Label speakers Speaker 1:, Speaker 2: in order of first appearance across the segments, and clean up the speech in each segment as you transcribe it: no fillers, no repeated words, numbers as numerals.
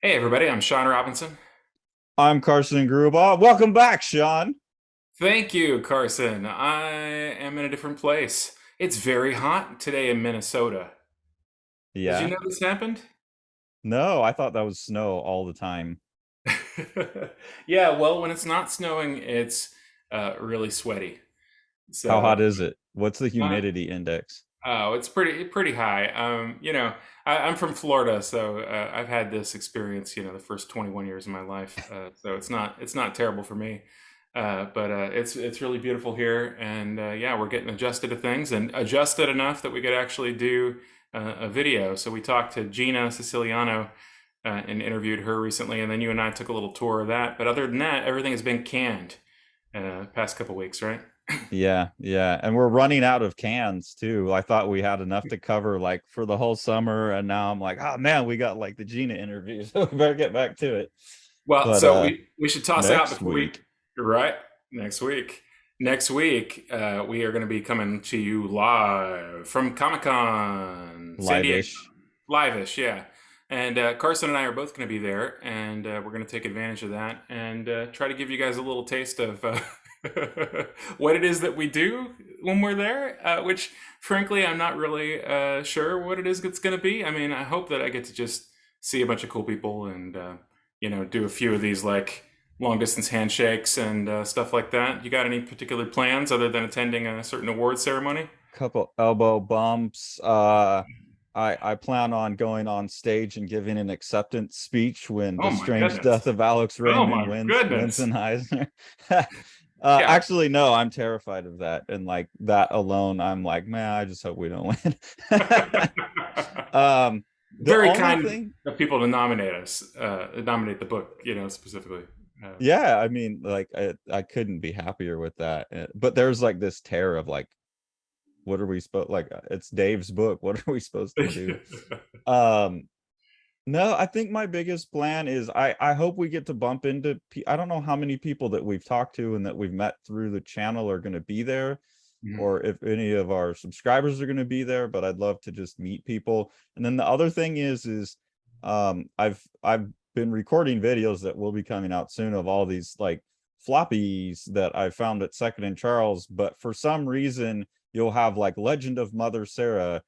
Speaker 1: Hey everybody, I'm Sean Robinson.
Speaker 2: I'm Carson Grubaugh. Welcome back, Sean.
Speaker 1: Thank you, Carson. I am in a different place. It's very hot today in Minnesota. Did you
Speaker 2: Yeah.
Speaker 1: know this happened?
Speaker 2: No, I thought that was snow all the time.
Speaker 1: Yeah, well, when it's not snowing, it's really sweaty.
Speaker 2: How
Speaker 1: So,
Speaker 2: hot is it? What's the
Speaker 1: uh,
Speaker 2: humidity index?
Speaker 1: oh, it's pretty high. I'm from Florida, so I've had this experience, the first 21 years of my life. So it's not terrible for me. But it's really beautiful here, and yeah, we're getting adjusted to things and adjusted enough that we could actually do a video. So we talked to Gina Siciliano and interviewed her recently, and then you and I took a little tour of that. But other than that, everything has been canned past couple weeks, right?
Speaker 2: Yeah, yeah. And we're running out of cans too. I thought we had enough to cover like for the whole summer, and now I'm like, oh man, we got like the Gina interview, so we better get back to it.
Speaker 1: Well,
Speaker 2: But
Speaker 1: so we should toss out
Speaker 2: next
Speaker 1: before we
Speaker 2: week,
Speaker 1: right next week. Next week, we are going to be coming to you live from Comic Con San Diego,
Speaker 2: live-ish.
Speaker 1: live-ish, yeah. And Carson and I are both going to be there, and we're going to take advantage of that and try to give you guys a little taste of what it is that we do when we're there. Which, frankly, I'm not really sure what it is it's going to be. I mean, I hope that I get to just see a bunch of cool people and do a few of these like long distance handshakes and stuff like that. You got any particular plans other than attending a certain award ceremony?
Speaker 2: Couple elbow bumps. I plan on going on stage and giving an acceptance speech when
Speaker 1: Oh
Speaker 2: The
Speaker 1: my
Speaker 2: Strange Death
Speaker 1: goodness.
Speaker 2: of Alex
Speaker 1: Oh
Speaker 2: Raymond
Speaker 1: my
Speaker 2: wins
Speaker 1: goodness.
Speaker 2: an Eisner.
Speaker 1: Yeah.
Speaker 2: Actually, no, I'm terrified of that, and like that alone, I'm like, man, I just hope we don't win. The
Speaker 1: Very
Speaker 2: only
Speaker 1: kind
Speaker 2: thing,
Speaker 1: of people to nominate us, nominate the book, specifically.
Speaker 2: yeah, I mean, like I couldn't be happier with that. But there's like this terror of like, what are we supposed like? It's Dave's book. What are we supposed to do? Um, No, I think my biggest plan is I hope we get to bump into I don't know how many people that we've talked to and that we've met through the channel are going to be there,
Speaker 1: Mhm.
Speaker 2: or if any of our subscribers are going to be there, but I'd love to just meet people. And then the other thing is I've been recording videos that will be coming out soon of all these like floppies that I found at Second and Charles, but for some reason you'll have like Legend of Mother Sarah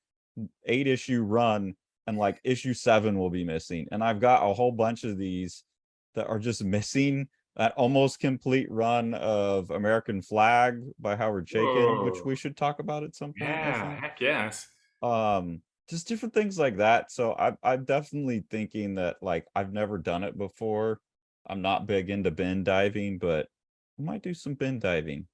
Speaker 2: 8 issue run, and like issue 7 will be missing, and I've got a whole bunch of these that are just missing that almost complete run of American Flag by Howard Chaykin, which we
Speaker 1: Whoa.
Speaker 2: should talk about at some point, I
Speaker 1: Yeah,
Speaker 2: think.
Speaker 1: heck yes.
Speaker 2: Just different things like that. So I'm definitely thinking that like I've never done it before. I'm not big into bin diving, but I might do some bin diving,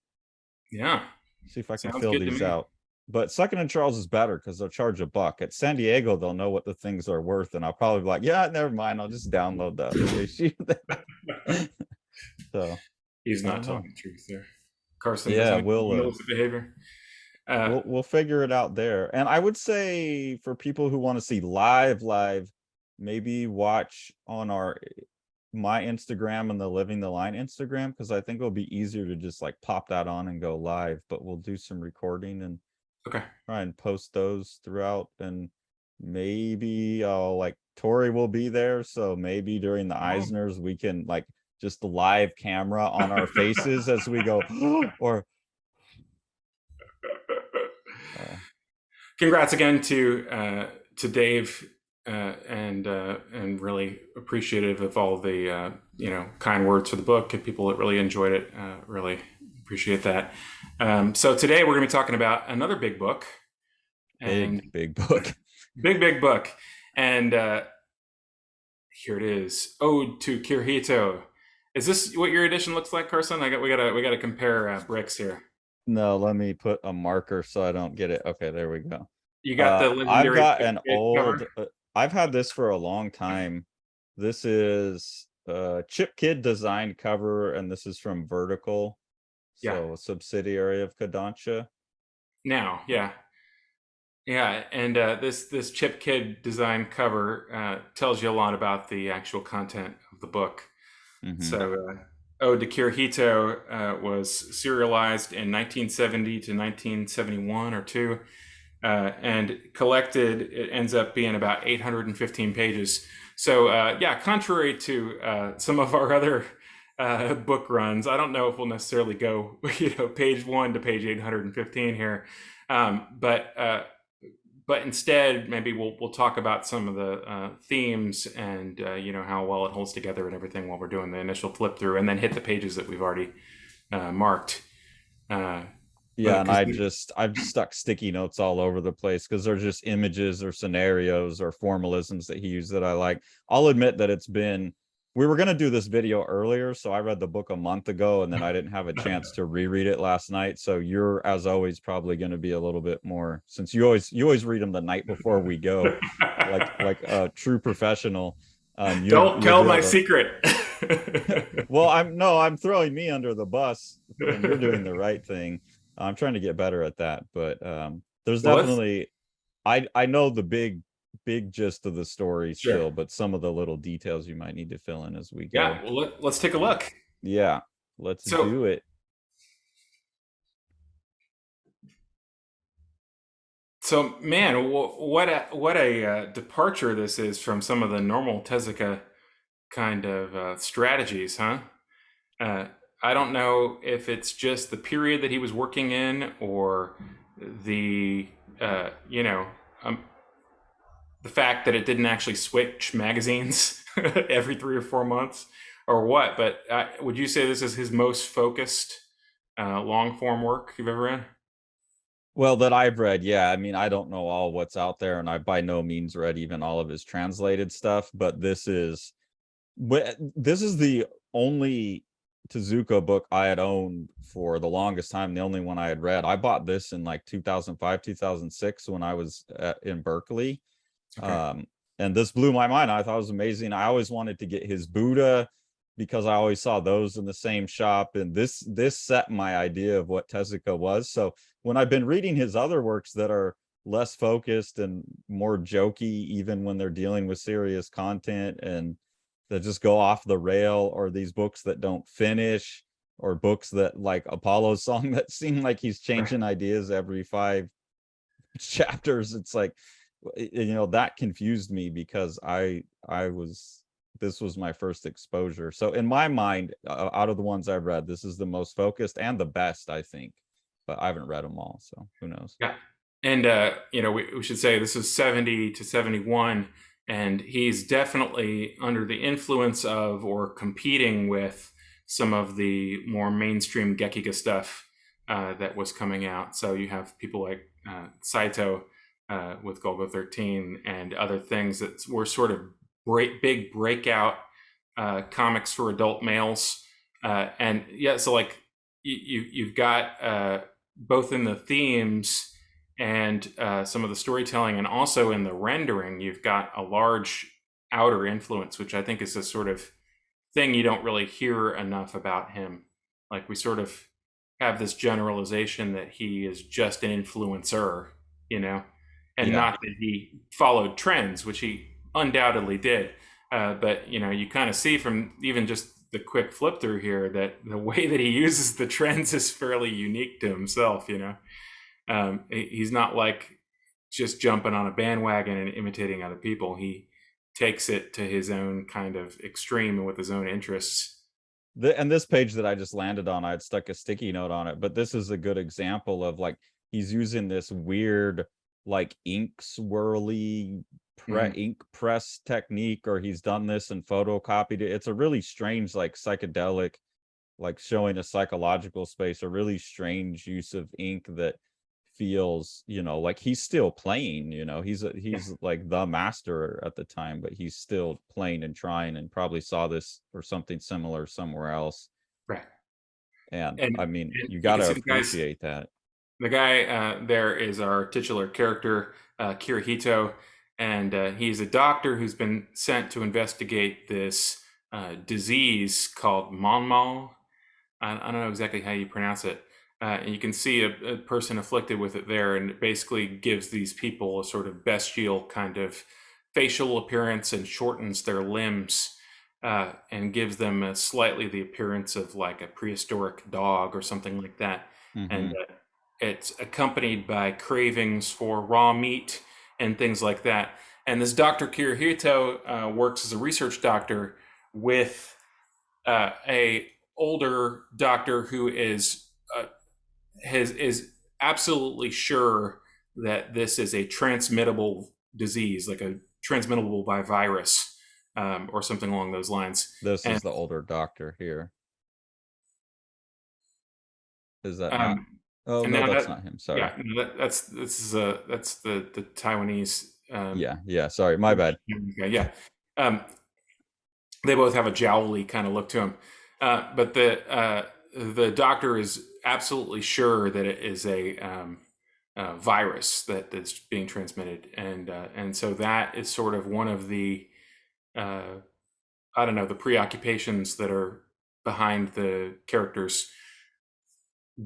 Speaker 1: Yeah.
Speaker 2: see if I can
Speaker 1: Sounds
Speaker 2: fill
Speaker 1: good to
Speaker 2: these
Speaker 1: me.
Speaker 2: out. But Second and Charles is better because they'll charge $1. At San Diego, they'll know what the things are worth, and I'll probably be like, yeah, never mind. I'll just download the other issue. So
Speaker 1: He's
Speaker 2: I
Speaker 1: not
Speaker 2: don't
Speaker 1: telling
Speaker 2: know.
Speaker 1: the truth there. Carson
Speaker 2: Yeah,
Speaker 1: doesn't illicit behavior. Uh,
Speaker 2: we'll figure it out there. And I would say for people who want to see live, maybe watch on our my Instagram and the Living the Line Instagram, because I think it'll be easier to just like pop that on and go live. But we'll do some recording and
Speaker 1: okay.
Speaker 2: try and post those throughout, and maybe I'll like Tori will be there, so maybe during the
Speaker 1: Oh.
Speaker 2: Eisners we can like just the live camera on our faces as we go or uh,
Speaker 1: Congrats again to Dave, and really appreciative of all the kind words for the book and people that really enjoyed it. Really appreciate that. So today we're going to be talking about another big book and
Speaker 2: big book.
Speaker 1: big book, and here it is, Ode to Kirihito. Is this what your edition looks like, Carson? We gotta compare bricks here.
Speaker 2: No, let me put a marker so I don't get it. Okay, there we go.
Speaker 1: You got the
Speaker 2: I've
Speaker 1: legendary
Speaker 2: got
Speaker 1: Chip
Speaker 2: an
Speaker 1: Kid
Speaker 2: old
Speaker 1: cover.
Speaker 2: I've had this for a long time. This is Chip Kid designed cover, and this is from Vertical,
Speaker 1: Yeah.
Speaker 2: so a subsidiary of Kodansha.
Speaker 1: Now, yeah. Yeah, and this Chip Kid design cover tells you a lot about the actual content of the book.
Speaker 2: Mm-hmm.
Speaker 1: So, Ode to Kirihito was serialized in 1970 to 1971 or two, and collected, it ends up being about 815 pages. So yeah, contrary to some of our other book runs, I don't know if we'll necessarily go page 1 to page 815 here, but instead maybe we'll talk about some of the themes and how well it holds together and everything while we're doing the initial flip through, and then hit the pages that we've already marked. Uh,
Speaker 2: Yeah, and
Speaker 1: because
Speaker 2: I've stuck sticky notes all over the place because they're just images or scenarios or formalisms that he used that I like. I'll admit that we were gonna do this video earlier, so I read the book a month ago and then I didn't have a chance to reread it last night. So you're, as always, probably gonna be a little bit more, since you always read them the night before we go, like a true professional.
Speaker 1: don't
Speaker 2: You'll
Speaker 1: tell
Speaker 2: be
Speaker 1: my
Speaker 2: able to.
Speaker 1: secret.
Speaker 2: Well, I'm throwing me under the bus when you're doing the right thing. I'm trying to get better at that, but there's
Speaker 1: Well, let's
Speaker 2: definitely, I know the big gist of the story
Speaker 1: sure.
Speaker 2: still, but some of the little details you might need to fill in as we
Speaker 1: Yeah,
Speaker 2: go.
Speaker 1: well, let's take a look.
Speaker 2: Yeah, let's
Speaker 1: So,
Speaker 2: do it.
Speaker 1: so man, what a departure this is from some of the normal Tezuka kind of strategies, huh? Uh, I don't know if it's just the period that he was working in, or the uh, you know um, the fact that it didn't actually switch magazines every 3 or 4 months, or what. But would you say this is his most focused long form work you've ever read?
Speaker 2: Well, that I've read, yeah. I mean, I don't know all what's out there, and I by no means read even all of his translated stuff, but this is the only Tezuka book I had owned for the longest time, the only one I had read. I bought this in like 2005, 2006 when I was in Berkeley.
Speaker 1: Okay.
Speaker 2: Um, and this blew my mind. I thought it was amazing. I always wanted to get his Buddha because I always saw those in the same shop. And this set my idea of what Tezuka was. So when I've been reading his other works that are less focused and more jokey, even when they're dealing with serious content and that just go off the rail, or these books that don't finish, or books that like Apollo's song that seem like he's
Speaker 1: Right.
Speaker 2: changing ideas every 5 chapters. It's like, that confused me because I was this was my first exposure. So in my mind, out of the ones I've read, this is the most focused and the best, I think. But I haven't read them all, so who knows?
Speaker 1: Yeah. And, we should say this is 70 to 71, and he's definitely under the influence of or competing with some of the more mainstream Gekiga stuff that was coming out. So you have people like Saito with Golgo 13 and other things that were sort of big breakout comics for adult males. And yeah, so like you've got both in the themes and some of the storytelling, and also in the rendering, you've got a large outer influence, which I think is a sort of thing you don't really hear enough about him. Like we sort of have this generalization that he is just an influencer, you know, and
Speaker 2: Yeah.
Speaker 1: not that he followed trends, which he undoubtedly did. But you kind of see from even just the quick flip through here that the way that he uses the trends is fairly unique to himself. He's not like just jumping on a bandwagon and imitating other people. He takes it to his own kind of extreme and with his own interests.
Speaker 2: And this page that I just landed on, I had stuck a sticky note on it, but this is a good example of like he's using this weird like ink swirly
Speaker 1: Mhm.
Speaker 2: ink press technique, or he's done this and photocopied it. It's a really strange, like psychedelic, like showing a psychological space, a really strange use of ink that feels, like he's still playing,
Speaker 1: Yeah,
Speaker 2: he's like the master at the time, but he's still playing and trying, and probably saw this or something similar somewhere else.
Speaker 1: right.
Speaker 2: And
Speaker 1: And
Speaker 2: I mean,
Speaker 1: and
Speaker 2: you
Speaker 1: you
Speaker 2: got
Speaker 1: can
Speaker 2: to
Speaker 1: see
Speaker 2: appreciate that.
Speaker 1: the guy there is our titular character, Kirihito, and he's a doctor who's been sent to investigate this disease called Monmal. I don't know exactly how you pronounce it. And you can see a person afflicted with it there, and it basically gives these people a sort of bestial kind of facial appearance and shortens their limbs, and gives them slightly the appearance of like a prehistoric dog or something like that. And
Speaker 2: Hmm.
Speaker 1: it's accompanied by cravings for raw meat and things like that. And this Dr. Kirihito works as a research doctor with a older doctor who is absolutely sure that this is a transmittable disease, like a transmittable by virus, or something along those lines.
Speaker 2: This
Speaker 1: And
Speaker 2: is the older doctor here. Is that not?
Speaker 1: um,
Speaker 2: Oh
Speaker 1: and
Speaker 2: no,
Speaker 1: now
Speaker 2: that's
Speaker 1: that,
Speaker 2: not him. Sorry.
Speaker 1: yeah, no, that's the Taiwanese.
Speaker 2: Yeah, yeah. Sorry, my bad.
Speaker 1: Yeah, um, they both have a jowly kind of look to them, but the doctor is absolutely sure that it is a virus that's being transmitted, and so that is sort of one of the uh, I don't know, the preoccupations that are behind the characters'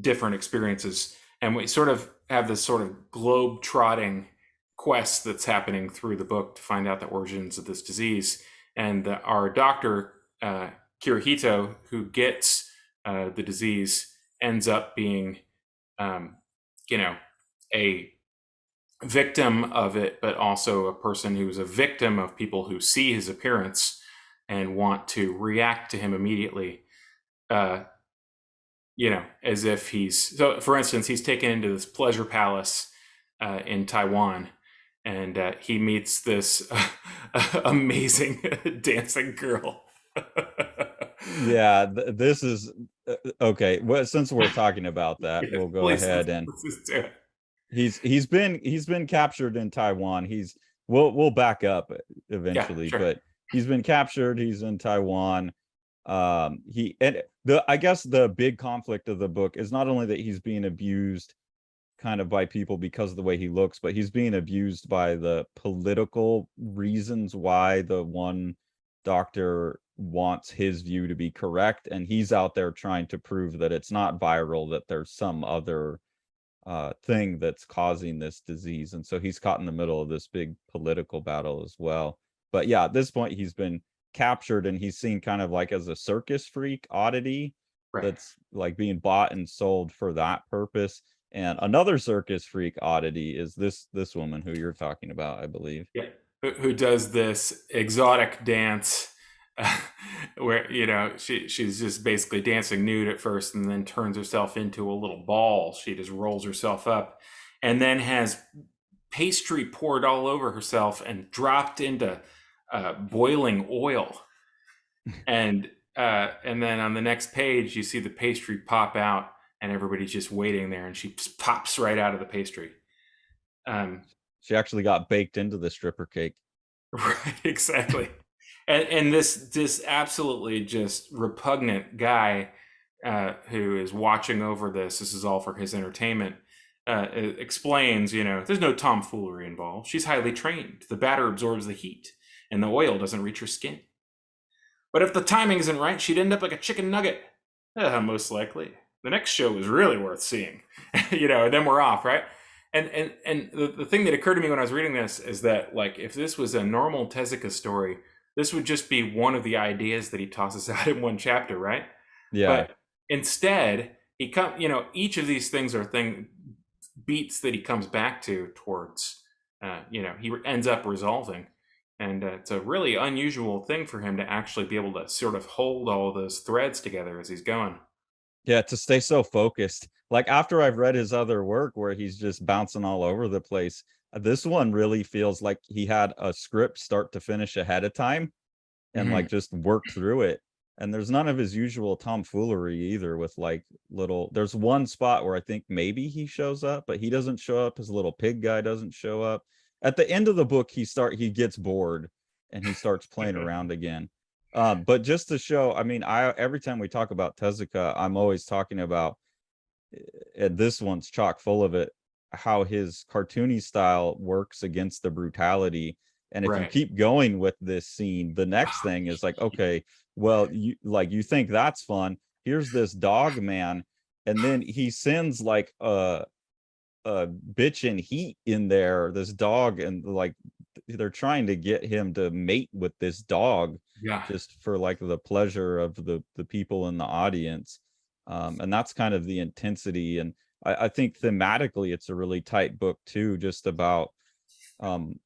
Speaker 1: different experiences. And we sort of have this sort of globe trotting quest that's happening through the book to find out the origins of this disease. And our doctor, Kirihito, who gets the disease, ends up being, um, you know, a victim of it, but also a person who's a victim of people who see his appearance and want to react to him immediately. Uh, as if he's so. For instance, he's taken into this pleasure palace in Taiwan, and he meets this amazing dancing girl.
Speaker 2: Yeah, this is okay. Well, since we're talking about that,
Speaker 1: Yeah,
Speaker 2: we'll go
Speaker 1: please,
Speaker 2: ahead and
Speaker 1: let's just do it.
Speaker 2: he's been captured in Taiwan. We'll back up
Speaker 1: Yeah,
Speaker 2: eventually,
Speaker 1: sure.
Speaker 2: but he's been captured. He's in Taiwan. He and the I guess the big conflict of the book is not only that he's being abused kind of by people because of the way he looks, but he's being abused by the political reasons why the one doctor wants his view to be correct, and he's out there trying to prove that it's not viral, that there's some other thing that's causing this disease. And so he's caught in the middle of this big political battle as well. But yeah, at this point he's been captured and he's seen kind of like as a circus freak oddity
Speaker 1: Right.
Speaker 2: that's like being bought and sold for that purpose. And another circus freak oddity is this woman who you're talking about, I believe.
Speaker 1: Yeah. Who does this exotic dance where she's just basically dancing nude at first and then turns herself into a little ball. She just rolls herself up and then has pastry poured all over herself and dropped into boiling oil. And then on the next page you see the pastry pop out and everybody's just waiting there and she just pops right out of the pastry.
Speaker 2: She actually got baked into the stripper cake.
Speaker 1: Right, exactly. And this absolutely just repugnant guy who is watching over this. This is all for his entertainment. Explains, there's no tomfoolery involved. She's highly trained. The batter absorbs the heat, and the oil doesn't reach her skin. But if the timing isn't right, she'd end up like a chicken nugget. Most likely. The next show is really worth seeing. And then we're off, right? And the thing that occurred to me when I was reading this is that, like, if this was a normal Tezuka story, this would just be one of the ideas that he tosses out in one chapter, right?
Speaker 2: Yeah.
Speaker 1: But instead, each of these things are beats that he comes back to towards, he ends up resolving. And it's a really unusual thing for him to actually be able to sort of hold all those threads together as he's going.
Speaker 2: Yeah, to stay so focused. Like after I've read his other work where he's just bouncing all over the place, this one really feels like he had a script start to finish ahead of time and
Speaker 1: Mm-hmm.
Speaker 2: like just worked through it. And there's none of his usual tomfoolery either with like there's one spot where I think maybe he shows up, but he doesn't show up. His little pig guy doesn't show up. At the end of the book, he gets bored and he starts playing around again. But just to show, I mean, every time we talk about Tezuka, I'm always talking about, and this one's chock full of it, how his cartoony style works against the brutality. And if you
Speaker 1: Right.
Speaker 2: keep going with this scene, the next thing is like, okay, well, you think that's fun. Here's this dog man, and then he sends like a bitch in heat in there, this dog, and like they're trying to get him to mate with this dog
Speaker 1: Yeah.
Speaker 2: just for like the pleasure of the people in the audience. And that's kind of the intensity. And I think thematically it's a really tight book too, just about um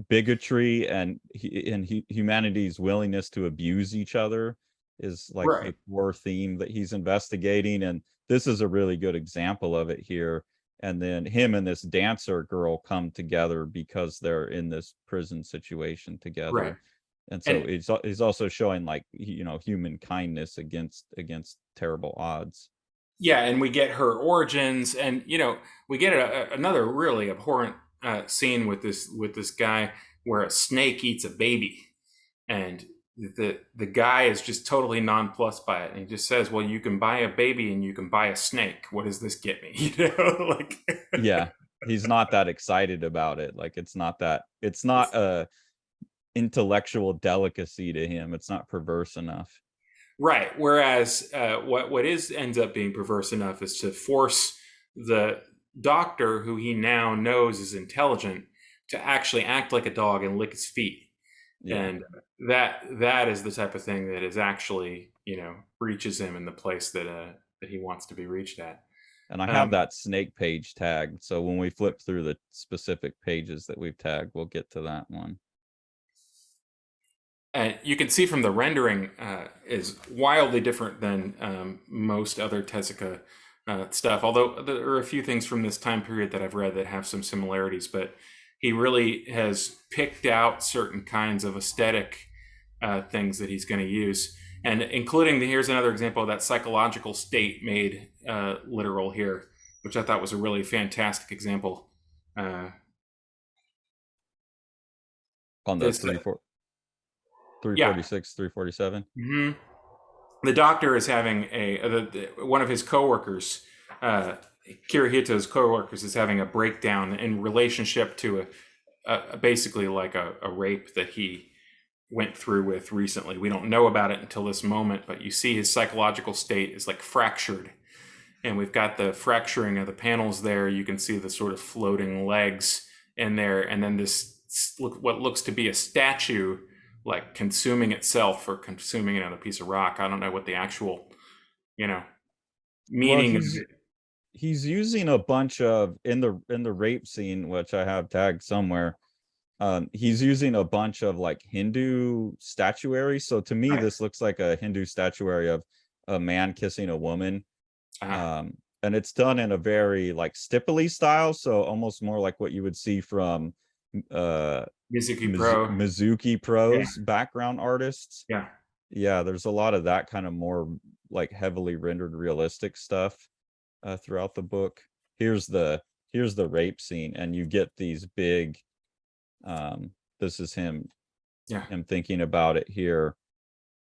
Speaker 2: bigotry and humanity's willingness to abuse each other is like the
Speaker 1: Right.
Speaker 2: core theme that he's investigating, and this is a really good example of it here. And then him and this dancer girl come together because they're in this prison situation
Speaker 1: Right.
Speaker 2: together. And so
Speaker 1: And
Speaker 2: he's also showing like human kindness against terrible odds.
Speaker 1: yeah, and we get her origins, and we get another really abhorrent scene with this guy where a snake eats a baby, and the guy is just totally nonplussed by it, and he just says, "Well, you can buy a baby and you can buy a snake. What does this get me?" Like
Speaker 2: Yeah, he's not that excited about it. Like it's not
Speaker 1: it's
Speaker 2: a intellectual delicacy to him. It's not perverse enough.
Speaker 1: right. Whereas what is ends up being perverse enough is to force the doctor, who he now knows is intelligent, to actually act like a dog and lick his feet.
Speaker 2: Yeah.
Speaker 1: And that is the type of thing that is actually reaches him in the place that he wants to be reached at.
Speaker 2: And I have
Speaker 1: Um,
Speaker 2: that snake page tagged. So when we flip through the specific pages that we've tagged, we'll get to that one.
Speaker 1: and you can see from the rendering is wildly different than most other Tezuka stuff. Although there are a few things from this time period that I've read that have some similarities, but he really has picked out certain kinds of aesthetic things that he's going to use, and including here's another example of that psychological state made literal here, which I thought was a really fantastic example.
Speaker 2: On the
Speaker 1: This, yeah.
Speaker 2: 346, 347.
Speaker 1: Mhm. The doctor is having one of his coworkers, Kirihito's coworkers, is having a breakdown in relationship to basically like a rape that he went through with recently. We don't know about it until this moment, but you see his psychological state is like fractured. And we've got the fracturing of the panels there. You can see the sort of floating legs in there. And then what looks to be a statue, like consuming itself or consuming another piece of rock. I don't know what the actual, you know,
Speaker 2: Well,
Speaker 1: meaning of it.
Speaker 2: he's using a bunch of in the rape scene, which I have tagged somewhere. He's using a bunch of like Hindu statuary. So to me,
Speaker 1: Right.
Speaker 2: this looks like a Hindu statuary of a man kissing a woman.
Speaker 1: Uh,
Speaker 2: Um, and it's done in a very like stipply style, so almost more like what you would see from uh
Speaker 1: Mizuki Pro.
Speaker 2: Mizuki
Speaker 1: Yeah.
Speaker 2: Pro's background artists.
Speaker 1: Yeah.
Speaker 2: Yeah, there's a lot of that kind of more like heavily rendered realistic stuff throughout the book. Here's the rape scene, and you get these big this is
Speaker 1: Yeah.
Speaker 2: him thinking about it here.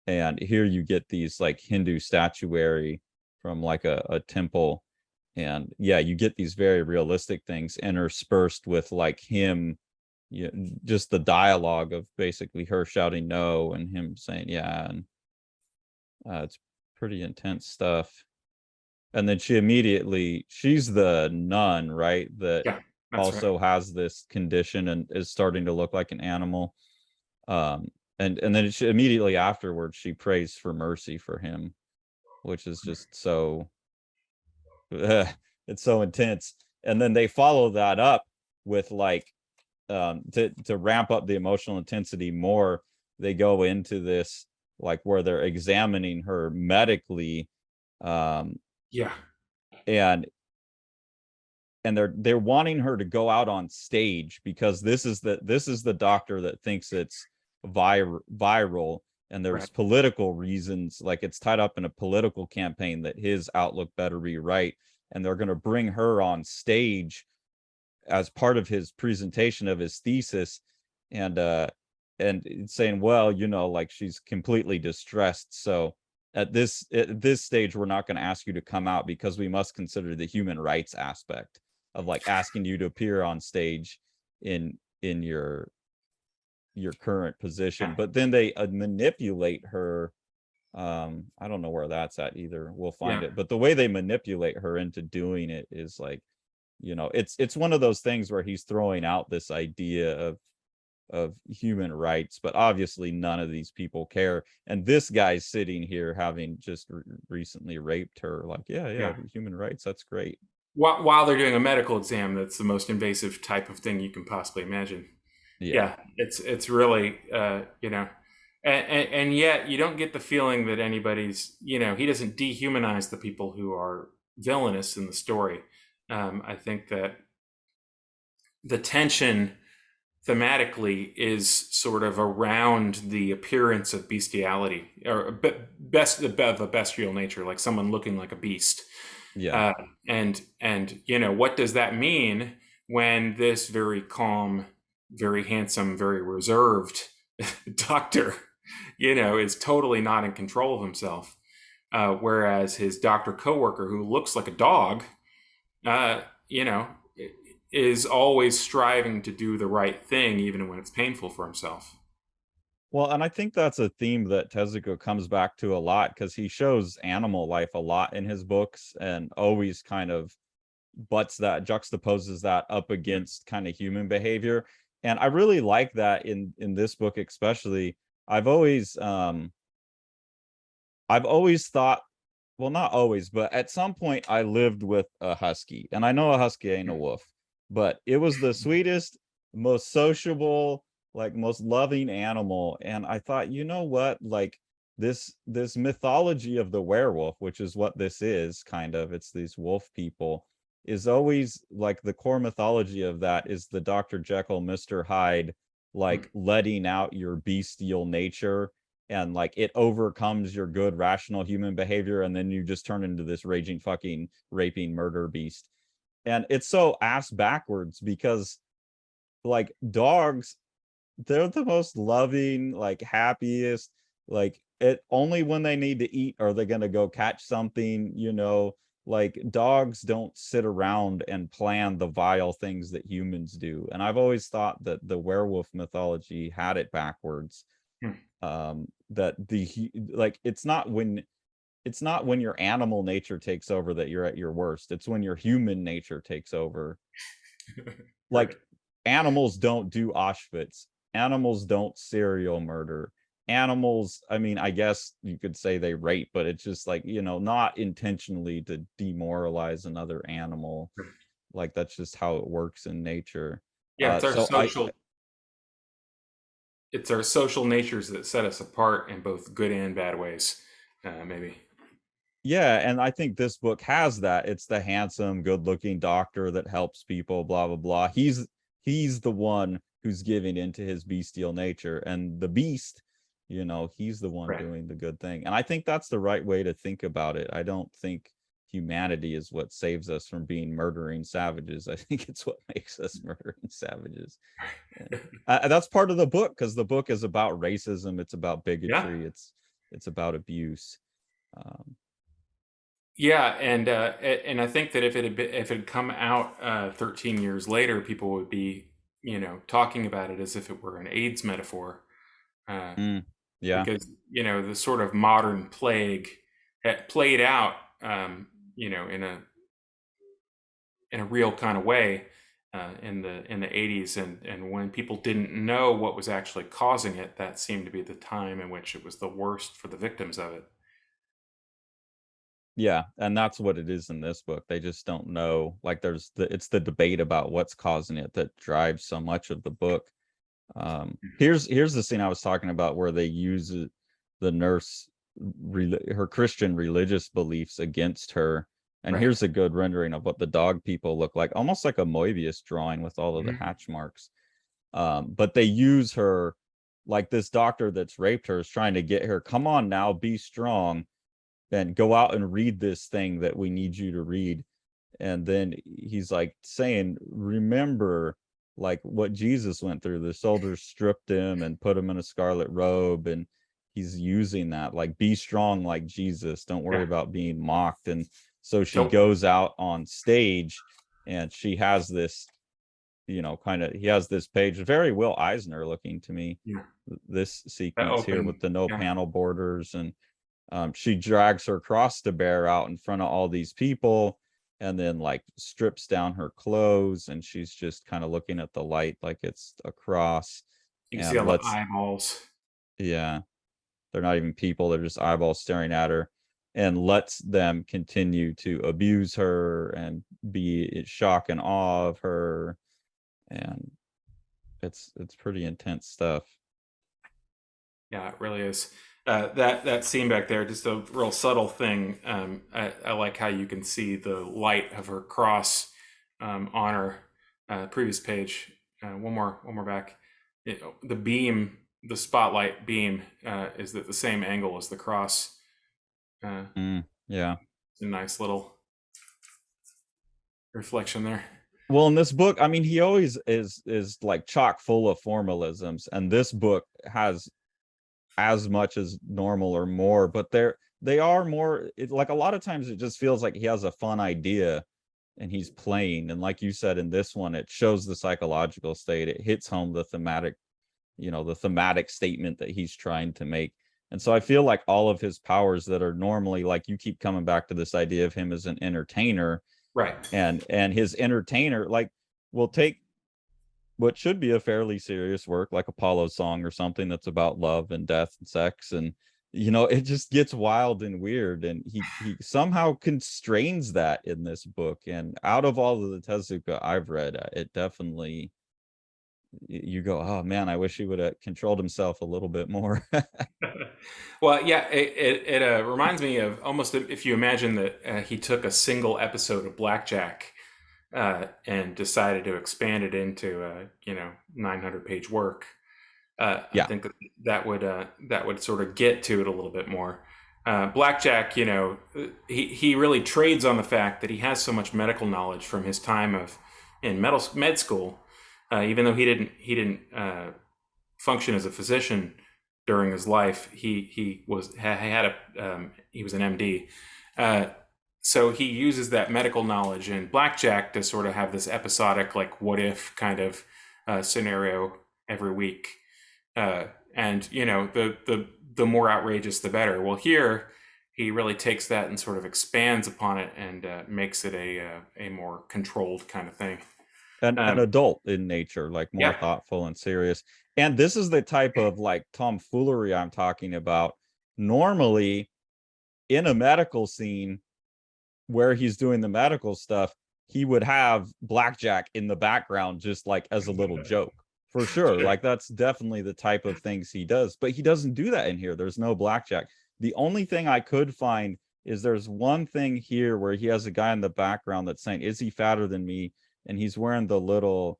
Speaker 2: And here you get these like Hindu statuary from like a temple. And yeah, you get these very realistic things interspersed with like him, just the dialogue of basically her shouting no and him saying yeah. And it's pretty intense stuff. And then she's the nun, right, that
Speaker 1: Yeah. That's right.
Speaker 2: also has this condition and is starting to look like an animal. um and then immediately afterwards she prays for mercy for him, which is just so it's so intense. And then they follow that up with like to ramp up the emotional intensity more, they go into this like where they're examining her medically. um
Speaker 1: Yeah.
Speaker 2: and they're wanting her to go out on stage because this is the doctor that thinks it's viral, and
Speaker 1: Right.
Speaker 2: there's political reasons, like it's tied up in a political campaign that his outlook better be right. And they're going to bring her on stage as part of his presentation of his thesis. And it's saying, well, like she's completely distressed, so at this stage we're not going to ask you to come out because we must consider the human rights aspect of like asking you to appear on stage in your current
Speaker 1: Yeah.
Speaker 2: position. But then they manipulate her. I don't know where that's at either, we'll
Speaker 1: Yeah.
Speaker 2: find it. But the way they manipulate her into doing it is like, it's one of those things where he's throwing out this idea of human rights, but obviously none of these people care. And this guy's sitting here having just recently raped her, like, yeah,
Speaker 1: Yeah.
Speaker 2: human rights, that's great.
Speaker 1: while they're doing a medical exam, that's the most invasive type of thing you can possibly imagine.
Speaker 2: Yeah.
Speaker 1: Yeah, it's really and yet you don't get the feeling that anybody's, he doesn't dehumanize the people who are villainous in the story. I think that the tension thematically is sort of around the appearance of bestiality, or best of a bestial nature, like someone looking like a beast.
Speaker 2: Yeah.
Speaker 1: uh, and what does that mean when this very calm, very handsome, very reserved doctor, is totally not in control of himself, whereas his doctor coworker, who looks like a dog, uh, you know, is always striving to do the right thing, even when it's painful for himself.
Speaker 2: Well, and I think that's a theme that Tezuka comes back to a lot because he shows animal life a lot in his books and always kind of juxtaposes that up
Speaker 1: Yeah.
Speaker 2: against kind of human behavior. And I really like that in this book especially. I've always I've always thought, well, not always, but at some point I lived with a husky. And I know a husky ain't a wolf, but it was the sweetest, most sociable, like most loving animal. And I thought, you know what? Like this mythology of the werewolf, which is what this is, kind of, it's these wolf people, is always like the core mythology of that is the Dr. Jekyll, Mr. Hyde, like letting out your bestial nature, and like it overcomes your good rational human behavior, and then you just turn into this raging fucking raping murder beast. And it's so ass backwards because like dogs, they're the most loving, like happiest, like it only when they need to eat are they going to go catch something, like dogs don't sit around and plan the vile things that humans do. And I've always thought that the werewolf mythology had it backwards, that like it's not when your animal nature takes over that you're at your worst. It's when your human nature takes over.
Speaker 1: Right.
Speaker 2: Like animals don't do Auschwitz. Animals don't serial murder. Animals, I mean, I guess you could say they rape, but it's just like, not intentionally to demoralize another animal. Like that's just how it works in nature.
Speaker 1: Yeah,
Speaker 2: So I
Speaker 1: it's our social natures that set us apart in both good and bad ways, maybe.
Speaker 2: Yeah, and I think this book has that. It's the handsome, good-looking doctor that helps people, blah blah blah. He's the one who's giving into his bestial nature, and the beast, he's the one
Speaker 1: Right.
Speaker 2: doing the good thing. And I think that's the right way to think about it. I don't think humanity is what saves us from being murdering savages. I think it's what makes us murdering savages. And that's part of the book because the book is about racism, it's about
Speaker 1: Yeah.
Speaker 2: bigotry, it's about abuse. Um,
Speaker 1: Yeah, and I think that if it had come out 13 years later, people would be, talking about it as if it were an AIDS metaphor, uh,
Speaker 2: mm, yeah.
Speaker 1: because the sort of modern plague had played out, in a real kind of way, in the 80s, and when people didn't know what was actually causing it, that seemed to be the time in which it was the worst for the victims of it.
Speaker 2: Yeah, and that's what it is in this book. They just don't know. Like it's the debate about what's causing it that drives so much of the book. Here's the scene I was talking about where they use the nurse her Christian religious beliefs against her. And
Speaker 1: Right.
Speaker 2: here's a good rendering of what the dog people look like, almost like a Moebius drawing with all of the
Speaker 1: Mhm.
Speaker 2: hatch marks. But they use her, like this doctor that's raped her is trying to get her, come on now, be strong and go out and read this thing that we need you to read. And then he's like saying, remember like what Jesus went through. The soldiers stripped him and put him in a scarlet robe, and he's using that, like, be strong like Jesus, don't worry
Speaker 1: Yeah.
Speaker 2: about being mocked. And so she
Speaker 1: So
Speaker 2: goes out on stage and she has this, kind of, he has this page, very Will Eisner looking to me,
Speaker 1: yeah,
Speaker 2: this
Speaker 1: that
Speaker 2: sequence here with
Speaker 1: open.
Speaker 2: the no
Speaker 1: Yeah.
Speaker 2: panel borders. And she drags her cross to bear out in front of all these people, and then like strips down her clothes, and she's just kind of looking at the light like it's a cross,
Speaker 1: You can see
Speaker 2: and
Speaker 1: all the
Speaker 2: lets
Speaker 1: eyeballs.
Speaker 2: yeah, they're not even people, they're just eyeballs staring at her. and lets them continue to abuse her and be in shock and awe of her. And it's pretty intense stuff.
Speaker 1: Yeah, it really is. That scene back there, just a real subtle thing. I like how you can see the light of her cross on her previous page. One more back. The beam, the spotlight beam, is at the same angle as the cross.
Speaker 2: Yeah.
Speaker 1: It's a nice little reflection there.
Speaker 2: Well, in this book, I mean, he always is like chock full of formalisms, and this book has as much as normal or more, but they are more like a lot of times it just feels like he has a fun idea and he's playing. And like you said, in this one, it shows the psychological state. It hits home the thematic, the thematic statement that he's trying to make. And so I feel like all of his powers that are normally, like, you keep coming back to this idea of him as an entertainer,
Speaker 1: Right.
Speaker 2: and his entertainer, like, will take what should be a fairly serious work like Apollo's Song or something that's about love and death and sex, and it just gets wild and weird, and he somehow constrains that in this book. And out of all of the Tezuka I've read, it definitely, you go, oh man, I wish he would have controlled himself a little bit more.
Speaker 1: Well, yeah, it reminds me of almost if you imagine that he took a single episode of Blackjack and decided to expand it into 900-page work.
Speaker 2: Yeah.
Speaker 1: I think that would sort of get to it a little bit more. Blackjack, he really trades on the fact that he has so much medical knowledge from his time in med school, even though he didn't function as a physician during his life. He was an MD. So he uses that medical knowledge in Blackjack to sort of have this episodic, like, what if kind of scenario every week. And the more outrageous, the better. Well, here he really takes that and sort of expands upon it and makes it a more controlled kind of thing.
Speaker 2: An adult in nature, like more
Speaker 1: Yeah.
Speaker 2: thoughtful and serious. And this is the type of like tomfoolery I'm talking about. Normally, in a medical scene where he's doing the medical stuff, he would have Blackjack in the background, just like as a little joke, for sure. Like, that's definitely the type of things he does, but he doesn't do that in here. There's no Blackjack. The only thing I could find is there's one thing here where he has a guy in the background that's saying, "Is he fatter than me?" And he's wearing the little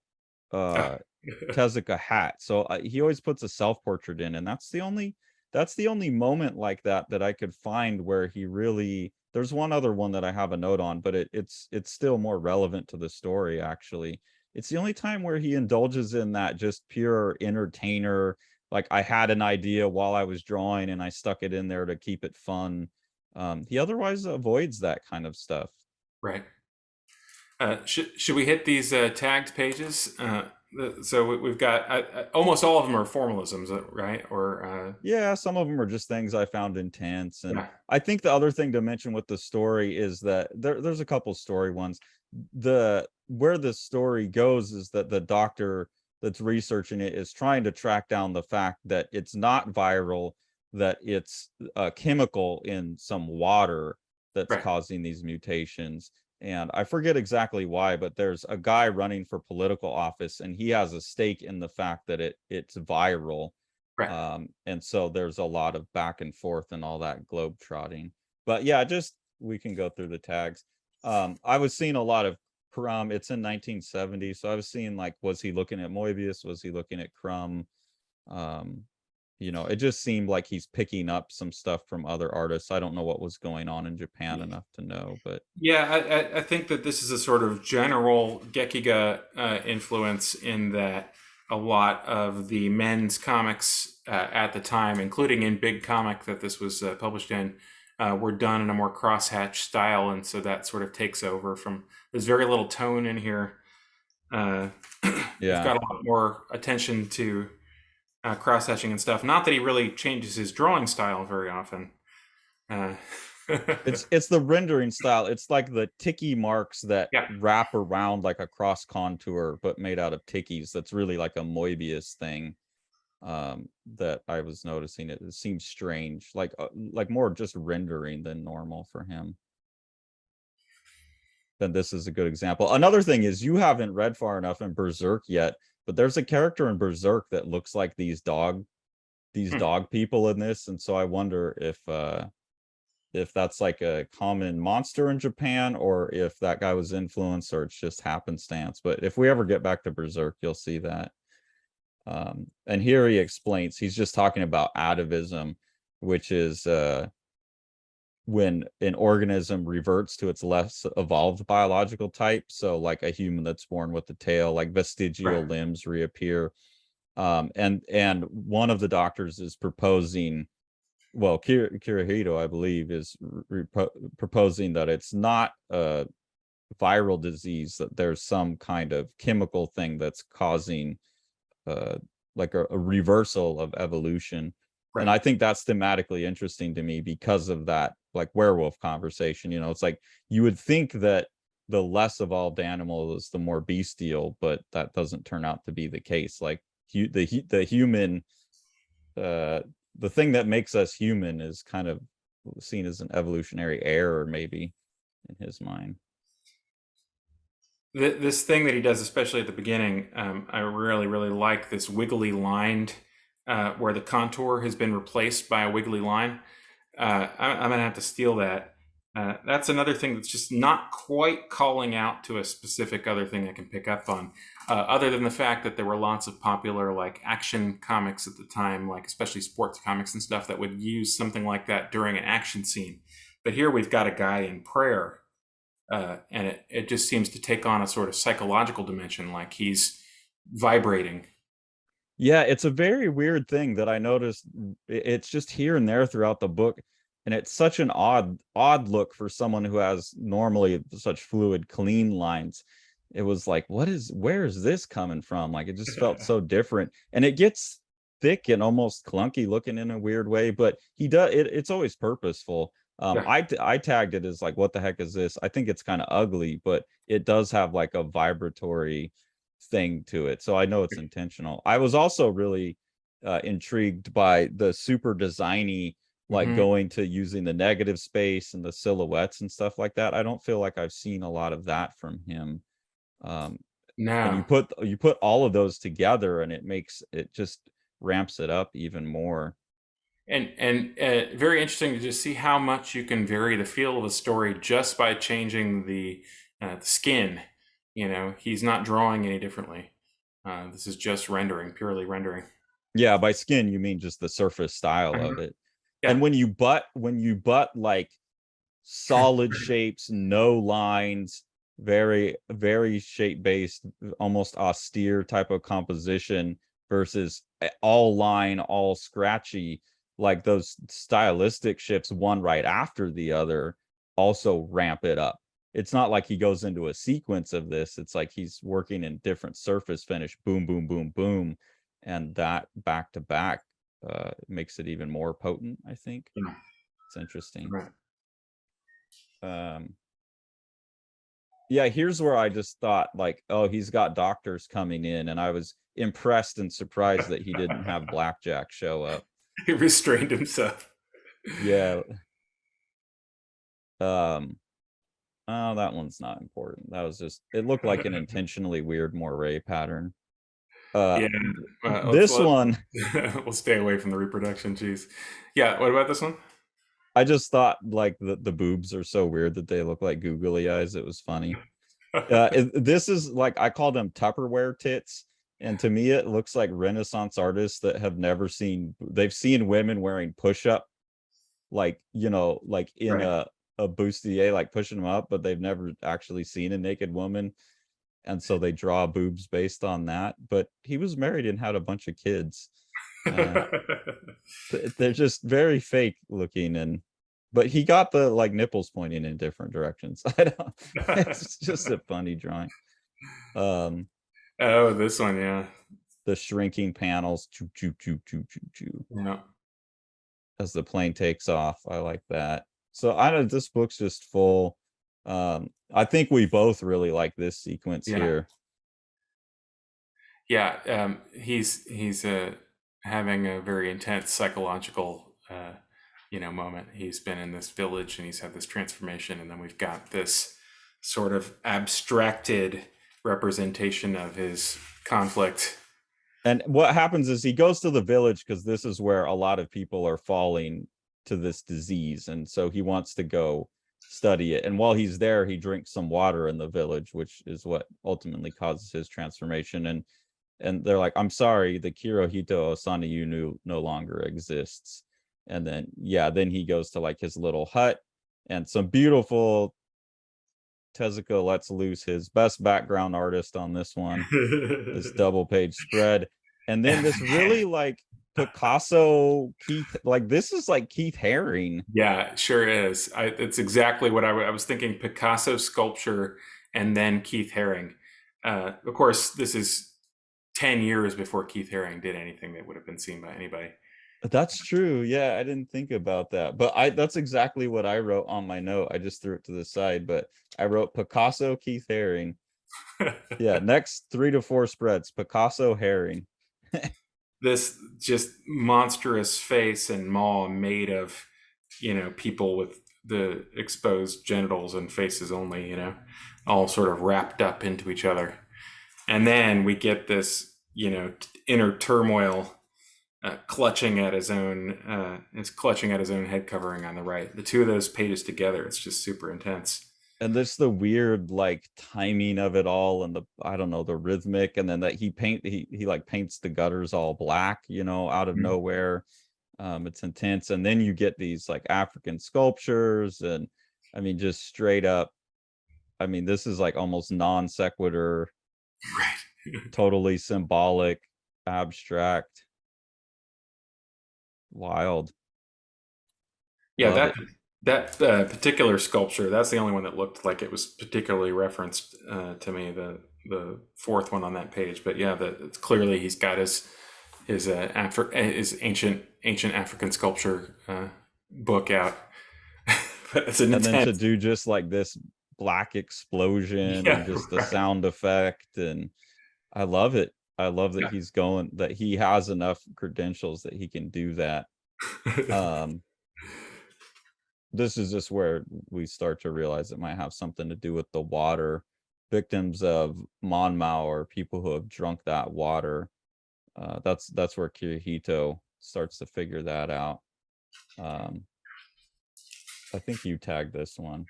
Speaker 2: Tezuka hat. So he always puts a self-portrait in, and that's the only moment like that I could find where he really. There's one other one that I have a note on, but it's still more relevant to the story, actually. It's the only time where he indulges in that just pure entertainer, like, I had an idea while I was drawing and I stuck it in there to keep it fun. He otherwise avoids that kind of stuff.
Speaker 1: Right. Should we hit these tagged pages? So we've got almost all of them are formalisms, right? Or
Speaker 2: Yeah, some of them are just things I found intense. And
Speaker 1: yeah,
Speaker 2: I think the other thing to mention with the story is that there's a couple story ones. Where the story goes is that the doctor that's researching it is trying to track down the fact that it's not viral, that it's a chemical in some water that's
Speaker 1: right,
Speaker 2: causing these mutations. And I forget exactly why, but there's a guy running for political office, and he has a stake in the fact that it's viral.
Speaker 1: right.
Speaker 2: And so there's a lot of back and forth and all that globe trotting. But yeah, just we can go through the tags. I was seeing a lot of Crumb. It's in 1970, so I was seeing, like, was he looking at Moebius? Was he looking at Crumb? Um, it just seemed like he's picking up some stuff from other artists. I don't know what was going on in Japan enough to know, but
Speaker 1: Yeah, I think that this is a sort of general Gekiga influence in that a lot of the men's comics at the time, including in Big Comic that this was published in, were done in a more crosshatch style, and so that sort of takes over from. There's very little tone in here. We've
Speaker 2: yeah.
Speaker 1: got a lot more attention to cross-hatching and stuff. Not that he really changes his drawing style very often.
Speaker 2: It's the rendering style. It's like the ticky marks that
Speaker 1: Yeah.
Speaker 2: wrap around like a cross contour, but made out of tickies. That's really like a Moebius thing. that I was noticing. It seems strange, like more just rendering than normal for him. Then this is a good example. Another thing is, you haven't read far enough in Berserk yet, but there's a character in Berserk that looks like these
Speaker 1: Hmm.
Speaker 2: dog people in this, and so I wonder if that's like a common monster in Japan, or if that guy was influenced, or it's just happenstance. But if we ever get back to Berserk, you'll see that. And here he explains, he's just talking about atavism, which is when an organism reverts to its less evolved biological type. So like a human that's born with the tail, like vestigial
Speaker 1: Right.
Speaker 2: limbs reappear. And one of the doctors is proposing, well, Kirihito, I believe, is proposing that it's not a viral disease, that there's some kind of chemical thing that's causing uh, like a reversal of evolution. And
Speaker 1: Right.
Speaker 2: I think that's thematically interesting to me because of that, like werewolf conversation. It's like you would think that the less evolved animal is the more bestial, but that doesn't turn out to be the case. Like the human, uh, the thing that makes us human is kind of seen as an evolutionary error, maybe, in his mind.
Speaker 1: This thing that he does, especially at the beginning, I really, really like this wiggly lined, where the contour has been replaced by a wiggly line. I'm gonna have to steal that. That's another thing that's just not quite calling out to a specific other thing I can pick up on, other than the fact that there were lots of popular like action comics at the time, like especially sports comics and stuff that would use something like that during an action scene. But here we've got a guy in prayer, and it just seems to take on a sort of psychological dimension, like he's vibrating.
Speaker 2: Yeah, it's a very weird thing that I noticed. It's just here and there throughout the book, and it's such an odd look for someone who has normally such fluid, clean lines. It was like, where is this coming from? Like, it just felt so different, and it gets thick and almost clunky looking in a weird way. But he does it. It's always purposeful.
Speaker 1: Yeah.
Speaker 2: I tagged it as like, what the heck is this? I think it's kind of ugly, but it does have like a vibratory thing to it, so I know it's intentional. I was also really intrigued by the super designy, like
Speaker 1: Hmm.
Speaker 2: going to using the negative space and the silhouettes and stuff like that. I don't feel like I've seen a lot of that from him. um and
Speaker 1: No.
Speaker 2: you put all of those together, and it just ramps it up even more.
Speaker 1: And very interesting to just see how much you can vary the feel of a story just by changing the skin. He's not drawing any differently. This is just rendering, purely rendering.
Speaker 2: Yeah, by skin you mean just the surface style
Speaker 1: Mhm.
Speaker 2: of it.
Speaker 1: Yeah.
Speaker 2: And when you butt like solid shapes, no lines, very shape based, almost austere type of composition, versus all line, all scratchy, like those stylistic shifts one right after the other also ramp it up. It's not like he goes into a sequence of this. It's like he's working in different surface finish, boom, boom, boom, boom, and that back to back makes it even more potent, I think.
Speaker 1: Yeah.
Speaker 2: It's interesting.
Speaker 1: Right.
Speaker 2: um yeah, here's where I just thought, like, oh, he's got doctors coming in, and I was impressed and surprised that he didn't have Blackjack show up.
Speaker 1: He restrained himself.
Speaker 2: Yeah. um oh, that one's not important. That was just, it looked like an intentionally weird moire pattern. uh
Speaker 1: Yeah. Let's
Speaker 2: this one,
Speaker 1: we'll stay away from the reproduction. Jeez. Yeah. What about this one?
Speaker 2: I just thought like the boobs are so weird that they look like googly eyes. It was funny. This is like, I call them Tupperware tits, and to me it looks like Renaissance artists that have never seen, they've seen women wearing push-up, like, like in
Speaker 1: Right.
Speaker 2: a bustier, like pushing them up, but they've never actually seen a naked woman, and so they draw boobs based on that. But he was married and had a bunch of kids. uh they're just very fake looking, and but he got the like nipples pointing in different directions. I don't, it's just a funny drawing. um
Speaker 1: Oh, this one. Yeah.
Speaker 2: the shrinking panels, choo choo choo choo choo choo,
Speaker 1: Yeah.
Speaker 2: as the plane takes off. I like that. So I don't, this book's just full. I think we both really like this sequence
Speaker 1: Yeah.
Speaker 2: here.
Speaker 1: Yeah. He's having a very intense psychological, moment. He's been in this village and he's had this transformation, and then we've got this sort of abstracted representation of his conflict.
Speaker 2: And what happens is he goes to the village because this is where a lot of people are falling to this disease, and so he wants to go study it. And while he's there, he drinks some water in the village, which is what ultimately causes his transformation. And they're like, I'm sorry, the Kirihito Osana you no longer exists. And then then he goes to like his little hut, and some beautiful Tezuka lets loose his best background artist on this one, this double page spread. And then this really like Picasso Keith, like this is like Keith Haring.
Speaker 1: Yeah, it sure is. It's exactly what I was thinking: Picasso sculpture, and then Keith Haring. Of course, this is 10 years before Keith Haring did anything that would have been seen by anybody.
Speaker 2: That's true. Yeah, I didn't think about that. But that's exactly what I wrote on my note. I just threw it to the side, but I wrote Picasso Keith Haring. Yeah, next 3 to 4 spreads, Picasso Haring.
Speaker 1: This just monstrous face and maw made of, people with the exposed genitals and faces only, all sort of wrapped up into each other. And then we get this, inner turmoil, clutching at his own head covering on the right. The two of those pages together, it's just super intense.
Speaker 2: And there's the weird like timing of it all, and the I don't know, the rhythmic, and then that he like paints the gutters all black, out of nowhere. It's intense. And then you get these like African sculptures, and I mean just straight up, I mean this is like almost non sequitur,
Speaker 1: Right.
Speaker 2: totally symbolic, abstract, wild.
Speaker 1: Yeah,
Speaker 2: Love it.
Speaker 1: that particular sculpture, that's the only one that looked like it was particularly referenced to me. The fourth one on that page, but yeah, it's clearly he's got his ancient African sculpture book out. But it's an
Speaker 2: And then to
Speaker 1: intense.
Speaker 2: do just like this black explosion and
Speaker 1: Yeah,
Speaker 2: just the
Speaker 1: right.
Speaker 2: sound effect, and I love it. I love that that he has enough credentials that he can do that.
Speaker 1: Yeah.
Speaker 2: um this is just where we start to realize it might have something to do with the water. Victims of Monmouth or people who have drunk that water. That's where Kirihito starts to figure that out. um I think you tagged this one.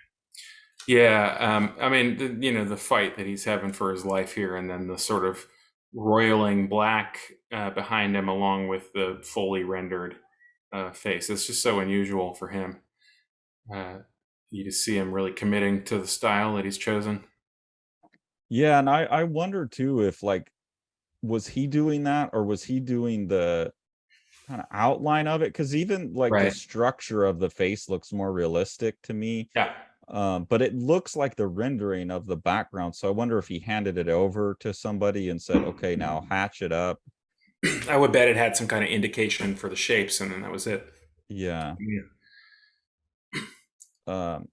Speaker 1: Yeah, I mean, the fight that he's having for his life here, and then the sort of roiling black behind him, along with the fully rendered face. It's just so unusual for him. Uh, you just see him really committing to the style that he's chosen.
Speaker 2: Yeah, and I wonder too if like, was he doing that, or was he doing the kind of outline of it? Because even like the
Speaker 1: Right.
Speaker 2: structure of the face looks more realistic to me.
Speaker 1: Yeah.
Speaker 2: But it looks like the rendering of the background. So I wonder if he handed it over to somebody and said, okay, now hatch it up.
Speaker 1: I would bet it had some kind of indication for the shapes, and then that was it.
Speaker 2: Yeah.
Speaker 1: Yeah.
Speaker 2: Um,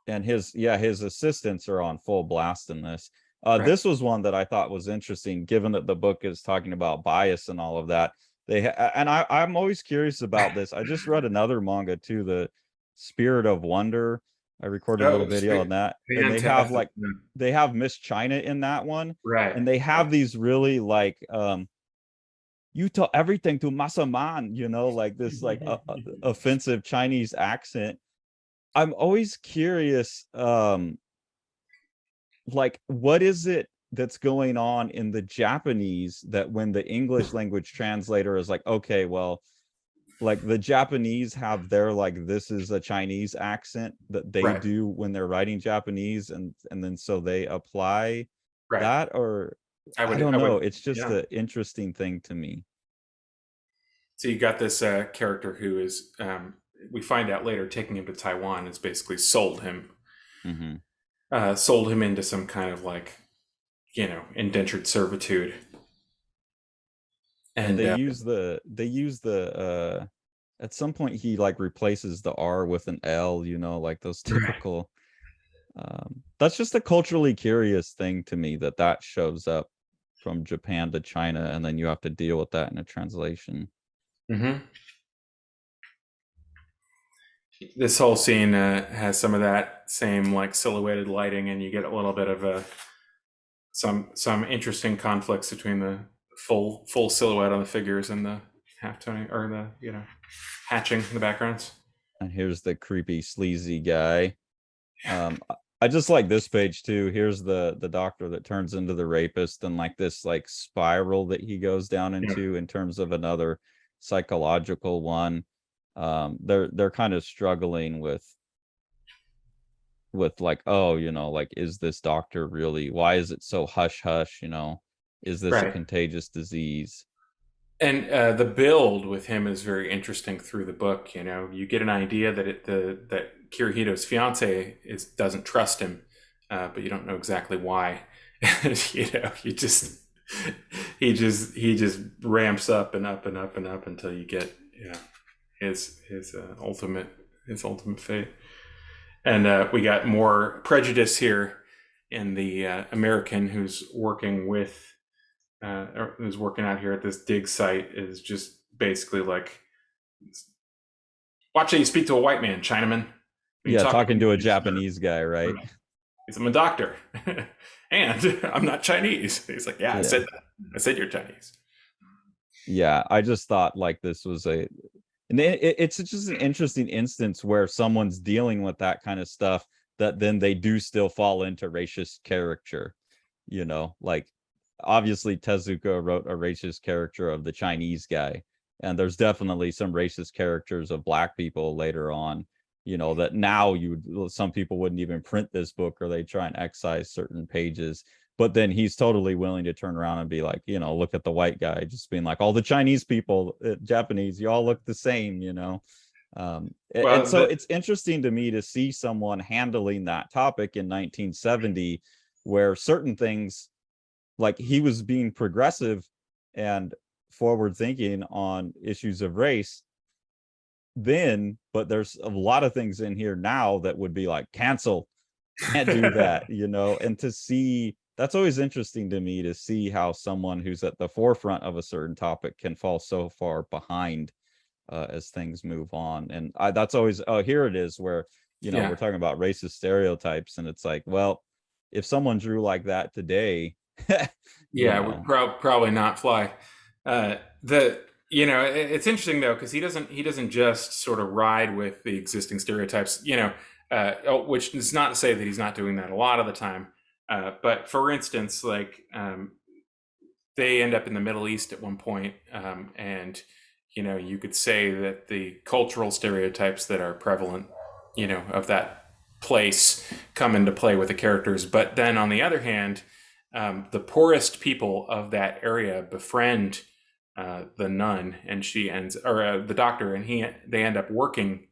Speaker 2: and his assistants are on full blast in this.
Speaker 1: Right.
Speaker 2: This was one that I thought was interesting, given that the book is talking about bias and all of that. And I'm always curious about this. I just read another manga too, the Spirit of Wonder. I recorded a little
Speaker 1: Oh,
Speaker 2: video on
Speaker 1: sweet.
Speaker 2: that, and they have
Speaker 1: Fantastic.
Speaker 2: like they have Miss China in that one,
Speaker 1: Right.
Speaker 2: and they have these really like you tell everything to Masaman, like this like offensive Chinese accent. I'm always curious, like what is it that's going on in the Japanese that when the English language translator is like, okay, well, like the Japanese have their like this is a Chinese accent that they
Speaker 1: Right.
Speaker 2: do when they're writing Japanese, and then so they apply
Speaker 1: Right.
Speaker 2: that, or
Speaker 1: I
Speaker 2: I
Speaker 1: would.
Speaker 2: don't
Speaker 1: I would.
Speaker 2: know. It's just
Speaker 1: Yeah.
Speaker 2: an interesting thing to me.
Speaker 1: So you got this character who is, we find out later, taking him to Taiwan. Has basically
Speaker 2: Hmm.
Speaker 1: sold him into some kind of like, indentured servitude.
Speaker 2: And
Speaker 1: And
Speaker 2: they use the at some point he like replaces the R with an L, like those
Speaker 1: right.
Speaker 2: typical. That's just a culturally curious thing to me that shows up from Japan to China, and then you have to deal with that in a translation.
Speaker 1: Hmm. This whole scene has some of that same like silhouetted lighting, and you get a little bit of some interesting conflicts between the full silhouette on the figures and the halftone or the hatching in the backgrounds.
Speaker 2: And here's the creepy sleazy guy. I just like this page too. Here's the doctor that turns into the rapist, and like this like spiral that he goes down
Speaker 1: Yeah.
Speaker 2: into in terms of another psychological one. They're kind of struggling with like, oh, like, is this doctor really, why is it so hush hush, is this a
Speaker 1: Right.
Speaker 2: contagious disease?
Speaker 1: And the build with him is very interesting through the book. You get an idea that Kirihito's fiance doesn't trust him, but you don't know exactly why. You just he just ramps up and up and up and up until you get his ultimate fate. And we got more prejudice here in the American who's working out here at this dig site is just basically like, watch how you speak to a white man, Chinaman. When you
Speaker 2: Yeah,
Speaker 1: talk to
Speaker 2: talking
Speaker 1: me,
Speaker 2: to a
Speaker 1: you just
Speaker 2: Japanese guy, right?
Speaker 1: He's, I'm a doctor, and I'm not Chinese. He's like, yeah, I
Speaker 2: Yeah.
Speaker 1: said that. I said you're Chinese.
Speaker 2: Yeah, I just thought like this was and it's just an interesting instance where someone's dealing with that kind of stuff, that then they do still fall into racist caricature, like obviously Tezuka wrote a racist caricature of the Chinese guy, and there's definitely some racist characters of black people later on, that now some people wouldn't even print this book, or they try and excise certain pages. But then he's totally willing to turn around and be like, look at the white guy, just being like, all the Chinese people, Japanese, you all look the same, and
Speaker 1: Well,
Speaker 2: so it's interesting to me to see someone handling that topic in 1970, where certain things, like, he was being progressive and forward thinking on issues of race then, but there's a lot of things in here now that would be like, cancel, can't do that, and to see, that's always interesting to me, to see how someone who's at the forefront of a certain topic can fall so far behind as things move on. And that's always, oh, here it is, where
Speaker 1: yeah,
Speaker 2: we're talking about racist stereotypes, and it's like, well, if someone drew like that today, you
Speaker 1: yeah, would
Speaker 2: know
Speaker 1: probably not fly. The it's interesting though, because he doesn't just sort of ride with the existing stereotypes. Which is not to say that he's not doing that a lot of the time. But for instance, like they end up in the Middle East at one point, and you could say that the cultural stereotypes that are prevalent, of that place come into play with the characters. But then on the other hand, the poorest people of that area befriend the nun, and the doctor, and they end up working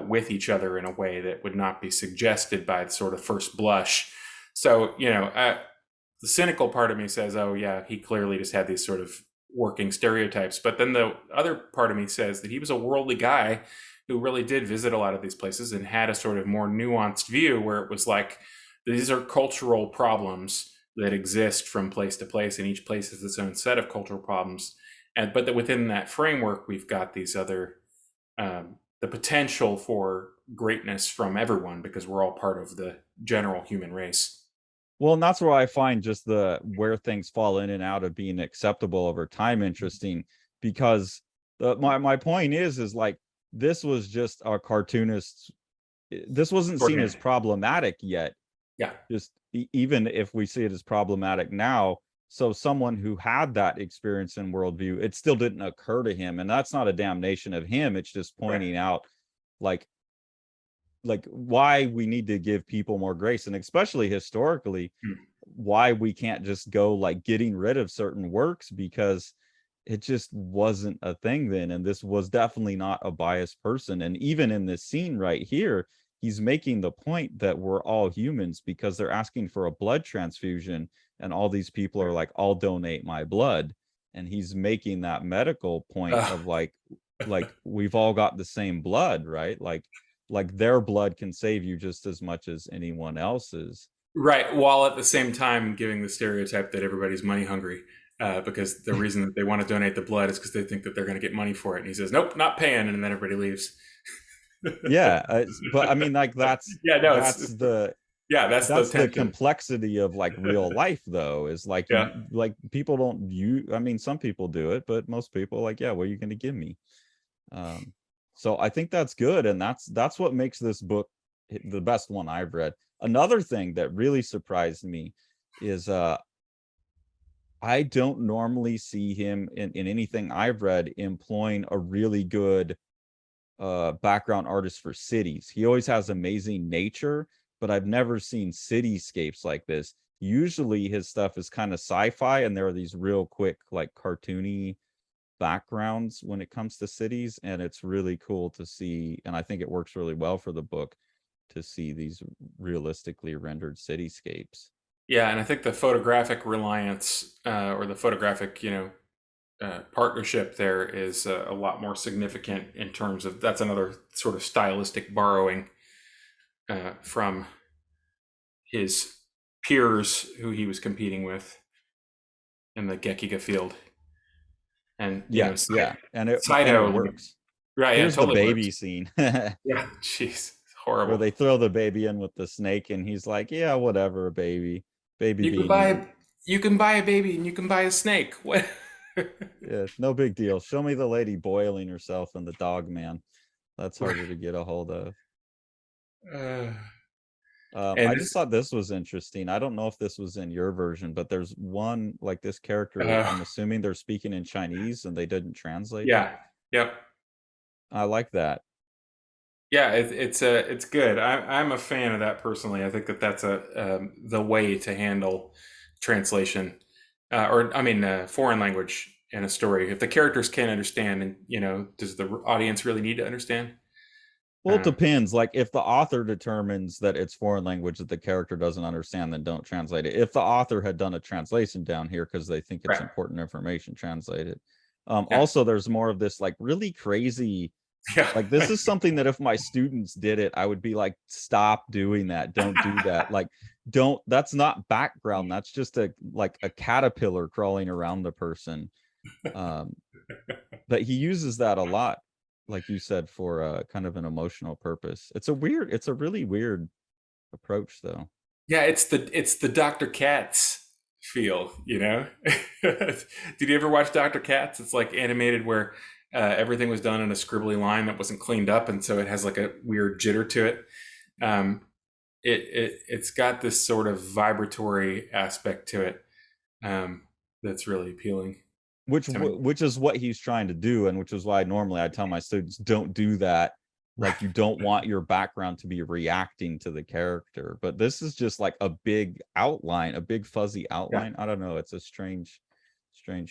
Speaker 1: with each other in a way that would not be suggested by the sort of first blush. So, the cynical part of me says, oh, yeah, he clearly just had these sort of working stereotypes. But then the other part of me says that he was a worldly guy who really did visit a lot of these places and had a sort of more nuanced view, where it was like, these are cultural problems that exist from place to place, and each place has its own set of cultural problems. But that within that framework, we've got these other, the potential for greatness from everyone, because we're all part of the general human race.
Speaker 2: Well, and that's where I find just where things fall in and out of being acceptable over time interesting, because my point is like, this was just a cartoonist. This wasn't seen as
Speaker 1: Shorthand.
Speaker 2: problematic yet.
Speaker 1: Yeah.
Speaker 2: Just even if we see it as problematic now, so someone who had that experience and worldview, it still didn't occur to him, and that's not a damnation of him. It's just
Speaker 1: Right.
Speaker 2: pointing out, like why we need to give people more grace, and especially historically,
Speaker 1: Mm.
Speaker 2: why we can't just go like getting rid of certain works, because it just wasn't a thing then, and this was definitely not a biased person. And even in this scene right here, he's making the point that we're all humans, because they're asking for a blood transfusion, and all these people are like, I'll donate my blood. And he's making that medical point
Speaker 1: Uh,
Speaker 2: of like we've all got the same blood, right? Like their blood can save you just as much as anyone else's.
Speaker 1: Right, while at the same time giving the stereotype that everybody's money hungry, because the reason that they want to donate the blood is because they think that they're going to get money for it. And he says, "Nope, not paying," and then everybody leaves.
Speaker 2: Yeah, but I mean, like
Speaker 1: Yeah, no,
Speaker 2: that's the
Speaker 1: yeah, that's the
Speaker 2: that's the
Speaker 1: tension.
Speaker 2: complexity of like real life though, is like
Speaker 1: Yeah,
Speaker 2: like people don't you I mean some people do it, but most people like, yeah, what are you going to give me? um so I think that's good, and that's what makes this book the best one I've read. Another thing that really surprised me is I don't normally see him in anything I've read employing a really good background artist for cities. He always has amazing nature, but I've never seen cityscapes like this. Usually his stuff is kind of sci-fi, and there are these real quick, like cartoony backgrounds when it comes to cities, and it's really cool to see. And I think it works really well for the book to see these realistically rendered cityscapes.
Speaker 1: yeah, and I think the photographic reliance, or the photographic, partnership there is a lot more significant in terms of that's another sort of stylistic borrowing from his peers who he was competing with in the Gekiga field. And
Speaker 2: Yeah, yeah, and it
Speaker 1: Saito, like,
Speaker 2: works.
Speaker 1: right? Yeah, it
Speaker 2: Here's the
Speaker 1: totally
Speaker 2: baby
Speaker 1: works.
Speaker 2: scene.
Speaker 1: Yeah, jeez,
Speaker 2: Where
Speaker 1: horrible.
Speaker 2: they throw the baby in with the snake, and he's like, yeah, whatever, baby
Speaker 1: You can
Speaker 2: being eaten.
Speaker 1: buy you can buy a baby and you can buy a snake. What?
Speaker 2: Yeah, no big deal. Show me the lady boiling herself and the dog man. That's harder to get a hold of.
Speaker 1: uh,
Speaker 2: I
Speaker 1: and
Speaker 2: just
Speaker 1: this,
Speaker 2: thought this was interesting. I don't know if this was in your version, but there's one, like, this character,
Speaker 1: uh,
Speaker 2: I'm assuming they're speaking in Chinese and they didn't translate it.
Speaker 1: yeah, yep.
Speaker 2: I like that.
Speaker 1: Yeah, it's good. I'm a fan of that personally. I think that that's the way to handle translation, or I mean, foreign language in a story. If the characters can't understand, and does the audience really need to understand?
Speaker 2: Well, it
Speaker 1: Uh,
Speaker 2: depends. Like, if the author determines that it's foreign language that the character doesn't understand, then don't translate it. If the author had done a translation down here because they think it's
Speaker 1: right.
Speaker 2: important information, translate it.
Speaker 1: Yeah.
Speaker 2: Also, there's more of this like really crazy,
Speaker 1: Yeah.
Speaker 2: like, this is something that if my students did it, I would be like, stop doing that. Don't do that. Like, don't, that's not background. That's just a like a caterpillar crawling around the person. Um, but he uses that a lot, like you said, for kind of an emotional purpose. It's a really weird approach though.
Speaker 1: Yeah, it's the Dr. Katz feel, you know? Did you ever watch Dr. Katz? It's like animated where everything was done in a scribbly line that wasn't cleaned up, and so it has like a weird jitter to it. Um, it's got this sort of vibratory aspect to it, that's really appealing to me.
Speaker 2: Which is what he's trying to do, and which is why normally I tell my students, don't do that. Like, you
Speaker 1: Right.
Speaker 2: don't want your background to be reacting to the character, but this is just like a big outline, a big fuzzy
Speaker 1: Yeah.
Speaker 2: outline. I don't know, it's a strange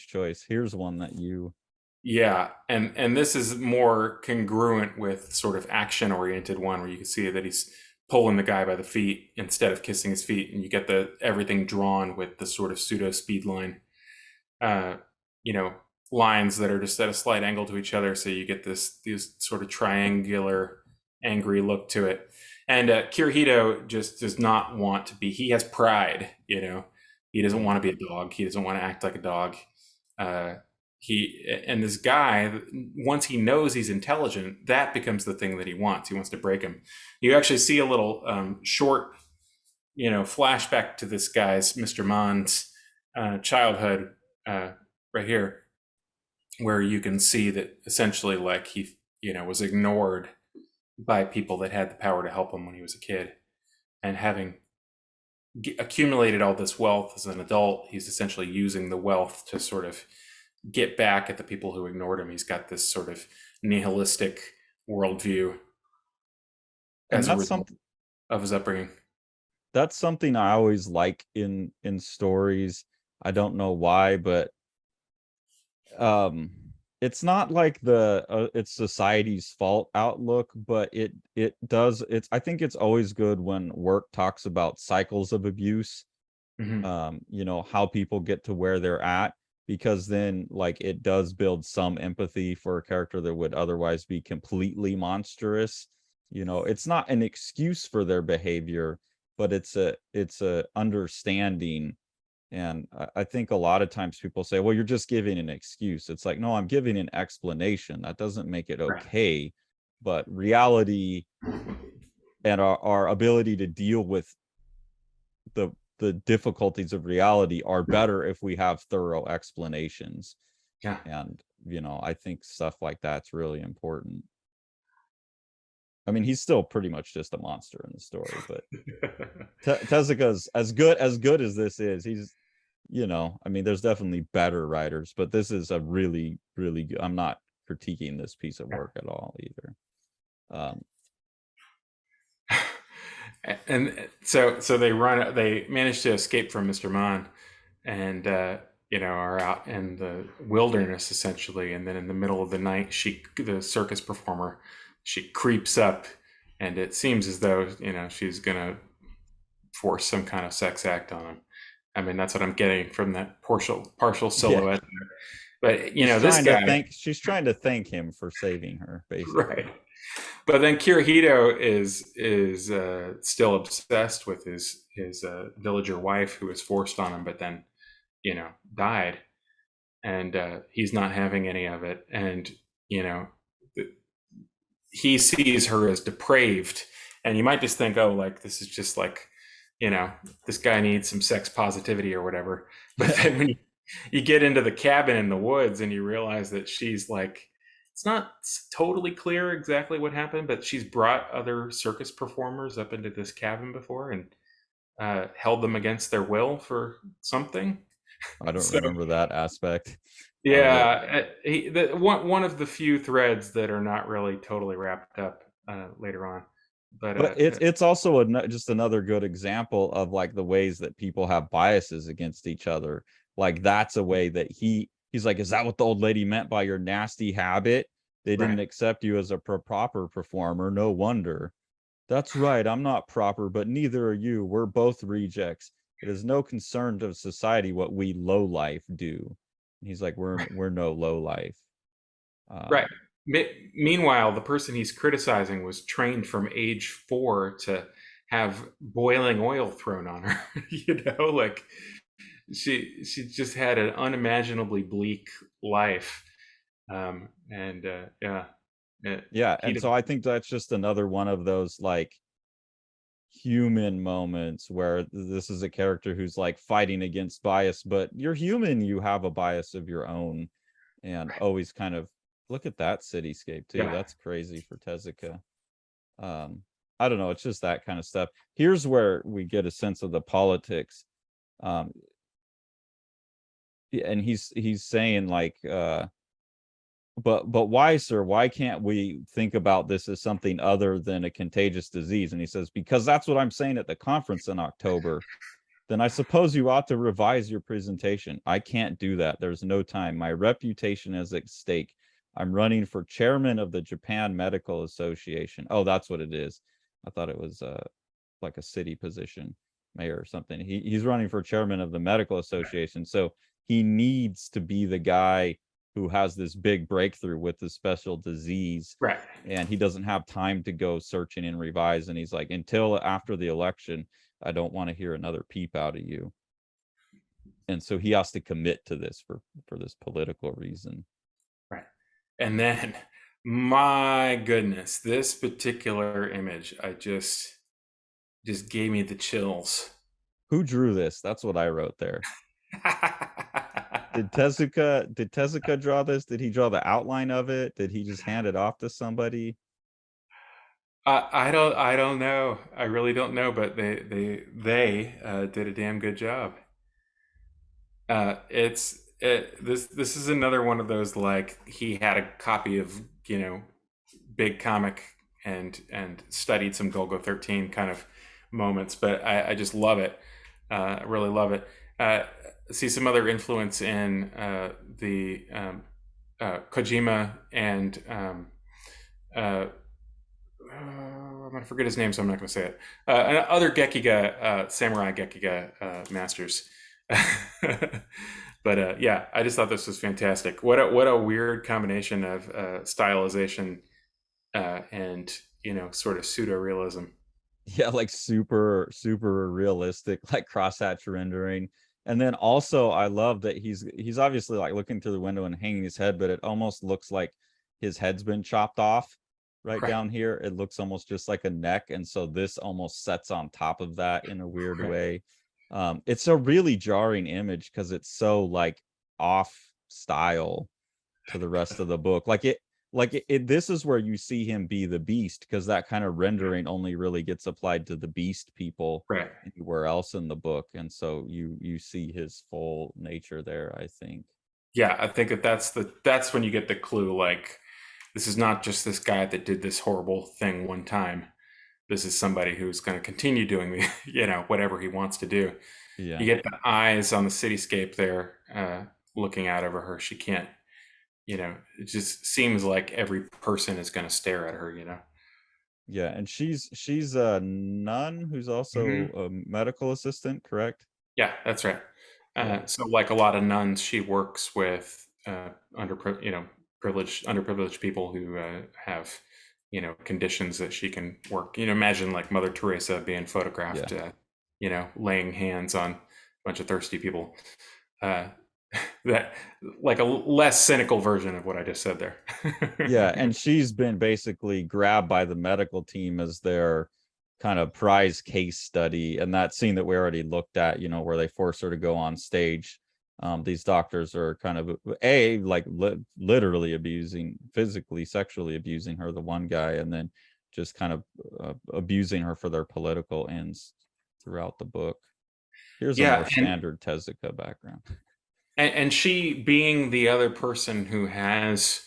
Speaker 2: choice. Here's one that you
Speaker 1: Yeah, and this is more congruent with sort of action oriented one where you can see that he's pulling the guy by the feet instead of kissing his feet, and you get the everything drawn with the sort of pseudo speed line, uh, you know, lines that are just at a slight angle to each other, so you get this sort of triangular, angry look to it. And Kirihito just does not want to be. He has pride, He doesn't want to be a dog. He doesn't want to act like a dog. Uh, this guy, once he knows he's intelligent, that becomes the thing that he wants. He wants to break him. You actually see a little short, flashback to this guy's Mr. Mon's childhood right here, where you can see that essentially, like, he, was ignored by people that had the power to help him when he was a kid, and having accumulated all this wealth as an adult, he's essentially using the wealth to sort of get back at the people who ignored him. He's got this sort of nihilistic worldview
Speaker 2: and
Speaker 1: as a
Speaker 2: that's
Speaker 1: result
Speaker 2: something
Speaker 1: of his upbringing.
Speaker 2: I always like in stories. I don't know why, but um it's not like the it's society's fault outlook, but I think it's always good when work talks about cycles of abuse,
Speaker 1: Mm-hmm.
Speaker 2: how people get to where they're at, because then like it does build some empathy for a character that would otherwise be completely monstrous. It's not an excuse for their behavior, but it's a understanding. And I think a lot of times people say, well, you're just giving an excuse. It's like, no, I'm giving an explanation. That doesn't make it
Speaker 1: Right.
Speaker 2: okay. But reality and our ability to deal with the difficulties of reality are better if we have thorough explanations.
Speaker 1: Yeah.
Speaker 2: And, I think stuff like that's really important. I mean, he's still pretty much just a monster in the story, but Tezuka's as good as this is. He's, I mean, there's definitely better writers, but this is a really, really good. I'm not critiquing this piece of work at all either. Um,
Speaker 1: And so they manage to escape from Mr. Mon, and are out in the wilderness essentially. And then in the middle of the night, the circus performer, she creeps up, and it seems as though she's gonna force some kind of sex act on him. I mean, that's what I'm getting from that partial
Speaker 2: yeah,
Speaker 1: silhouette. But this
Speaker 2: trying to
Speaker 1: guy,
Speaker 2: thank. She's trying to thank him for saving her,
Speaker 1: right?
Speaker 2: basically.
Speaker 1: But then Kirihito is still obsessed with his villager wife, who was forced on him, but then died, and he's not having any of it. And you know he sees her as depraved, and you might just think, oh, like this is just like this guy needs some sex positivity or whatever. But then when you get into the cabin in the woods and you realize that she's like, it's not totally clear exactly what happened, but she's brought other circus performers up into this cabin before and held them against their will for something.
Speaker 2: I don't
Speaker 1: So
Speaker 2: remember that aspect of it.
Speaker 1: yeah, one of the few threads that are not really totally wrapped up later on. But
Speaker 2: But it's also just another good example of like the ways that people have biases against each other. Like that's a way that he's like, is that what the old lady meant by your nasty habit? They
Speaker 1: right,
Speaker 2: didn't accept you as a proper performer. No wonder. That's right. I'm not proper, but neither are you. We're both rejects. It is no concern of society what we low life do. And he's like, we're no low life.
Speaker 1: right.
Speaker 2: Um,
Speaker 1: Meanwhile, the person he's criticizing was trained from age 4 to have boiling oil thrown on her. Like she just had an unimaginably bleak life. And yeah,
Speaker 2: yeah,
Speaker 1: he
Speaker 2: and
Speaker 1: did.
Speaker 2: so I think that's just another one of those like human moments where this is a character who's like fighting against bias, but you're human, you have a bias of your own, and
Speaker 1: Right.
Speaker 2: always kind of look at that cityscape too.
Speaker 1: Yeah.
Speaker 2: That's crazy for Tezuka. um I don't know, it's just that kind of stuff. Here's where we get a sense of the politics. um and he's saying like but why, sir, why can't we think about this as something other than a contagious disease? And he says, because that's what I'm saying at the conference in October. Then I suppose you ought to revise your presentation. I can't do that. There's no time. My reputation is at stake. I'm running for chairman of the Japan Medical Association. Oh, that's what it is. I thought it was like a city position, mayor or something. He's running for chairman of the medical association. So he needs to be the guy who has this big breakthrough with the special disease,
Speaker 1: Right.
Speaker 2: and he doesn't have time to go searching and revise. And he's like, until after the election, I don't want to hear another peep out of you. And so he has to commit to this for this political reason.
Speaker 1: Right. And then, my goodness, this particular image, I just gave me the chills.
Speaker 2: Who drew this? That's what I wrote there. Did Tezuka draw this? Did he draw the outline of it? Did he just hand it off to somebody?
Speaker 1: I don't know. I really don't know, but they did a damn good job. This is another one of those, like, he had a copy of big comic and studied some Golgo 13 kind of moments, but I just love it. I really love it. See some other influence in the Kojima and I'm gonna forget his name, so I'm not gonna say it. And other Gekiga, samurai Gekiga masters. But yeah, I just thought this was fantastic. What a weird combination of stylization and sort of pseudo realism.
Speaker 2: Yeah, like super realistic, like crosshatch rendering. And then also I love that he's obviously like looking through the window and hanging his head, but it almost looks like his head's been chopped off right
Speaker 1: Right,
Speaker 2: down here. It looks almost just like a neck, and so this almost sets on top of that in a weird
Speaker 1: right.
Speaker 2: way. It's a really jarring image because it's so like off style to the rest of the book. This is where you see him be the beast, because that kind of rendering only really gets applied to the beast people
Speaker 1: Right.
Speaker 2: anywhere else in the book, and so you see his full nature there, I think.
Speaker 1: Yeah, I think that that's when you get the clue. Like, this is not just this guy that did this horrible thing one time. This is somebody who's going to continue doing the, whatever he wants to do. You
Speaker 2: Yeah.
Speaker 1: get the eyes on the cityscape there, looking out over her. She can't, it just seems like every person is going to stare at her.
Speaker 2: Yeah, and she's a nun who's also
Speaker 1: Hmm.
Speaker 2: a medical assistant, correct?
Speaker 1: Yeah, that's right.
Speaker 2: Yeah.
Speaker 1: So, like a lot of nuns, she works with underprivileged people who have conditions that she can work. Imagine like Mother Teresa being
Speaker 2: Yeah.
Speaker 1: photographed, laying hands on a bunch of thirsty people. Uh, that like a less cynical version of what I just said there.
Speaker 2: Yeah, and she's been basically grabbed by the medical team as their kind of prize case study. And that scene that we already looked at, where they force her to go on stage. These doctors are kind of literally abusing, physically, sexually abusing her, the one guy, and then just kind of abusing her for their political ends throughout the book. Here's a more
Speaker 1: Yeah,
Speaker 2: standard Tezuka background.
Speaker 1: and she being the other person who has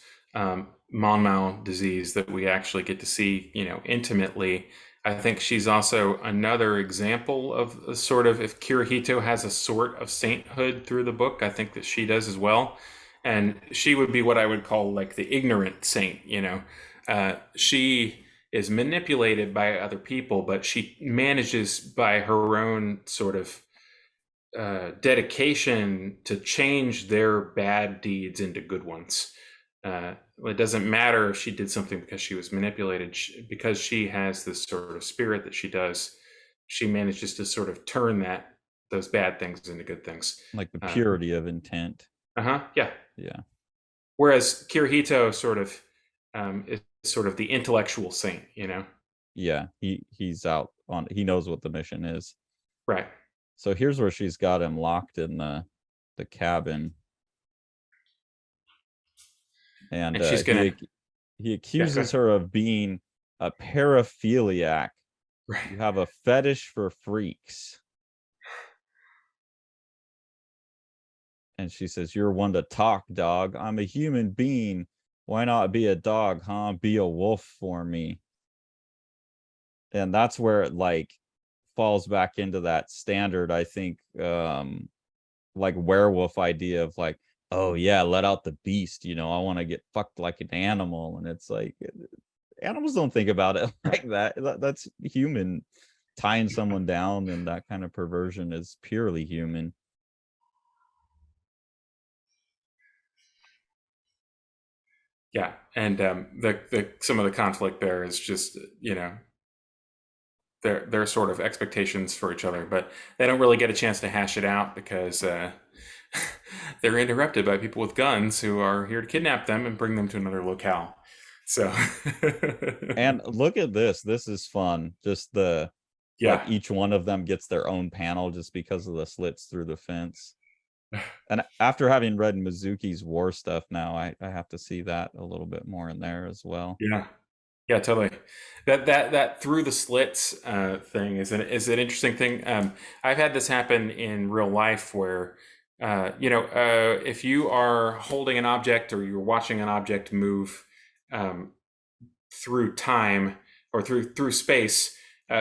Speaker 1: Monmouth disease that we actually get to see, intimately. I think she's also another example of a sort of, if Kirihito has a sort of sainthood through the book, I think that she does as well. And she would be what I would call like the ignorant saint. She is manipulated by other people, but she manages by her own sort of dedication to change their bad deeds into good ones. It doesn't matter if she did something because she was manipulated, because she has this sort of spirit that she does. She manages to sort of turn those bad things into good things.
Speaker 2: Like the
Speaker 1: Uh
Speaker 2: purity of intent.
Speaker 1: huh. Yeah.
Speaker 2: Yeah.
Speaker 1: Whereas Kirihito sort of is sort of the intellectual saint.
Speaker 2: Yeah, he's out on, he knows what the mission is.
Speaker 1: Right.
Speaker 2: So here's where she's got him locked in the cabin, and
Speaker 1: And she's gonna.
Speaker 2: he
Speaker 1: Yeah. Go
Speaker 2: accuses
Speaker 1: ahead.
Speaker 2: her of being a paraphiliac.
Speaker 1: Right.
Speaker 2: You have a fetish for freaks. And she says, "You're one to talk, dog. I'm a human being. Why not be a dog, huh? Be a wolf for me." And that's where it like falls back into that standard, I think, like werewolf idea of like, oh yeah, let out the beast, I want to get fucked like an animal. And it's like, animals don't think about it like that. That's human. Tying someone down and that kind of perversion is purely human.
Speaker 1: Yeah, and the some of the conflict there is just their sort of expectations for each other, but they don't really get a chance to hash it out because they're interrupted by people with guns who are here to kidnap them and bring them to another locale. So
Speaker 2: And look at this. This is fun. Just the like
Speaker 1: yeah,
Speaker 2: each one of them gets their own panel just because of the slits through the fence. And after having read Mizuki's war stuff now, I have to see that a little bit more in there as well.
Speaker 1: yeah, yeah, totally. That through the slits thing is an interesting thing. I've had this happen in real life where if you are holding an object or you're watching an object move um, through time or through space,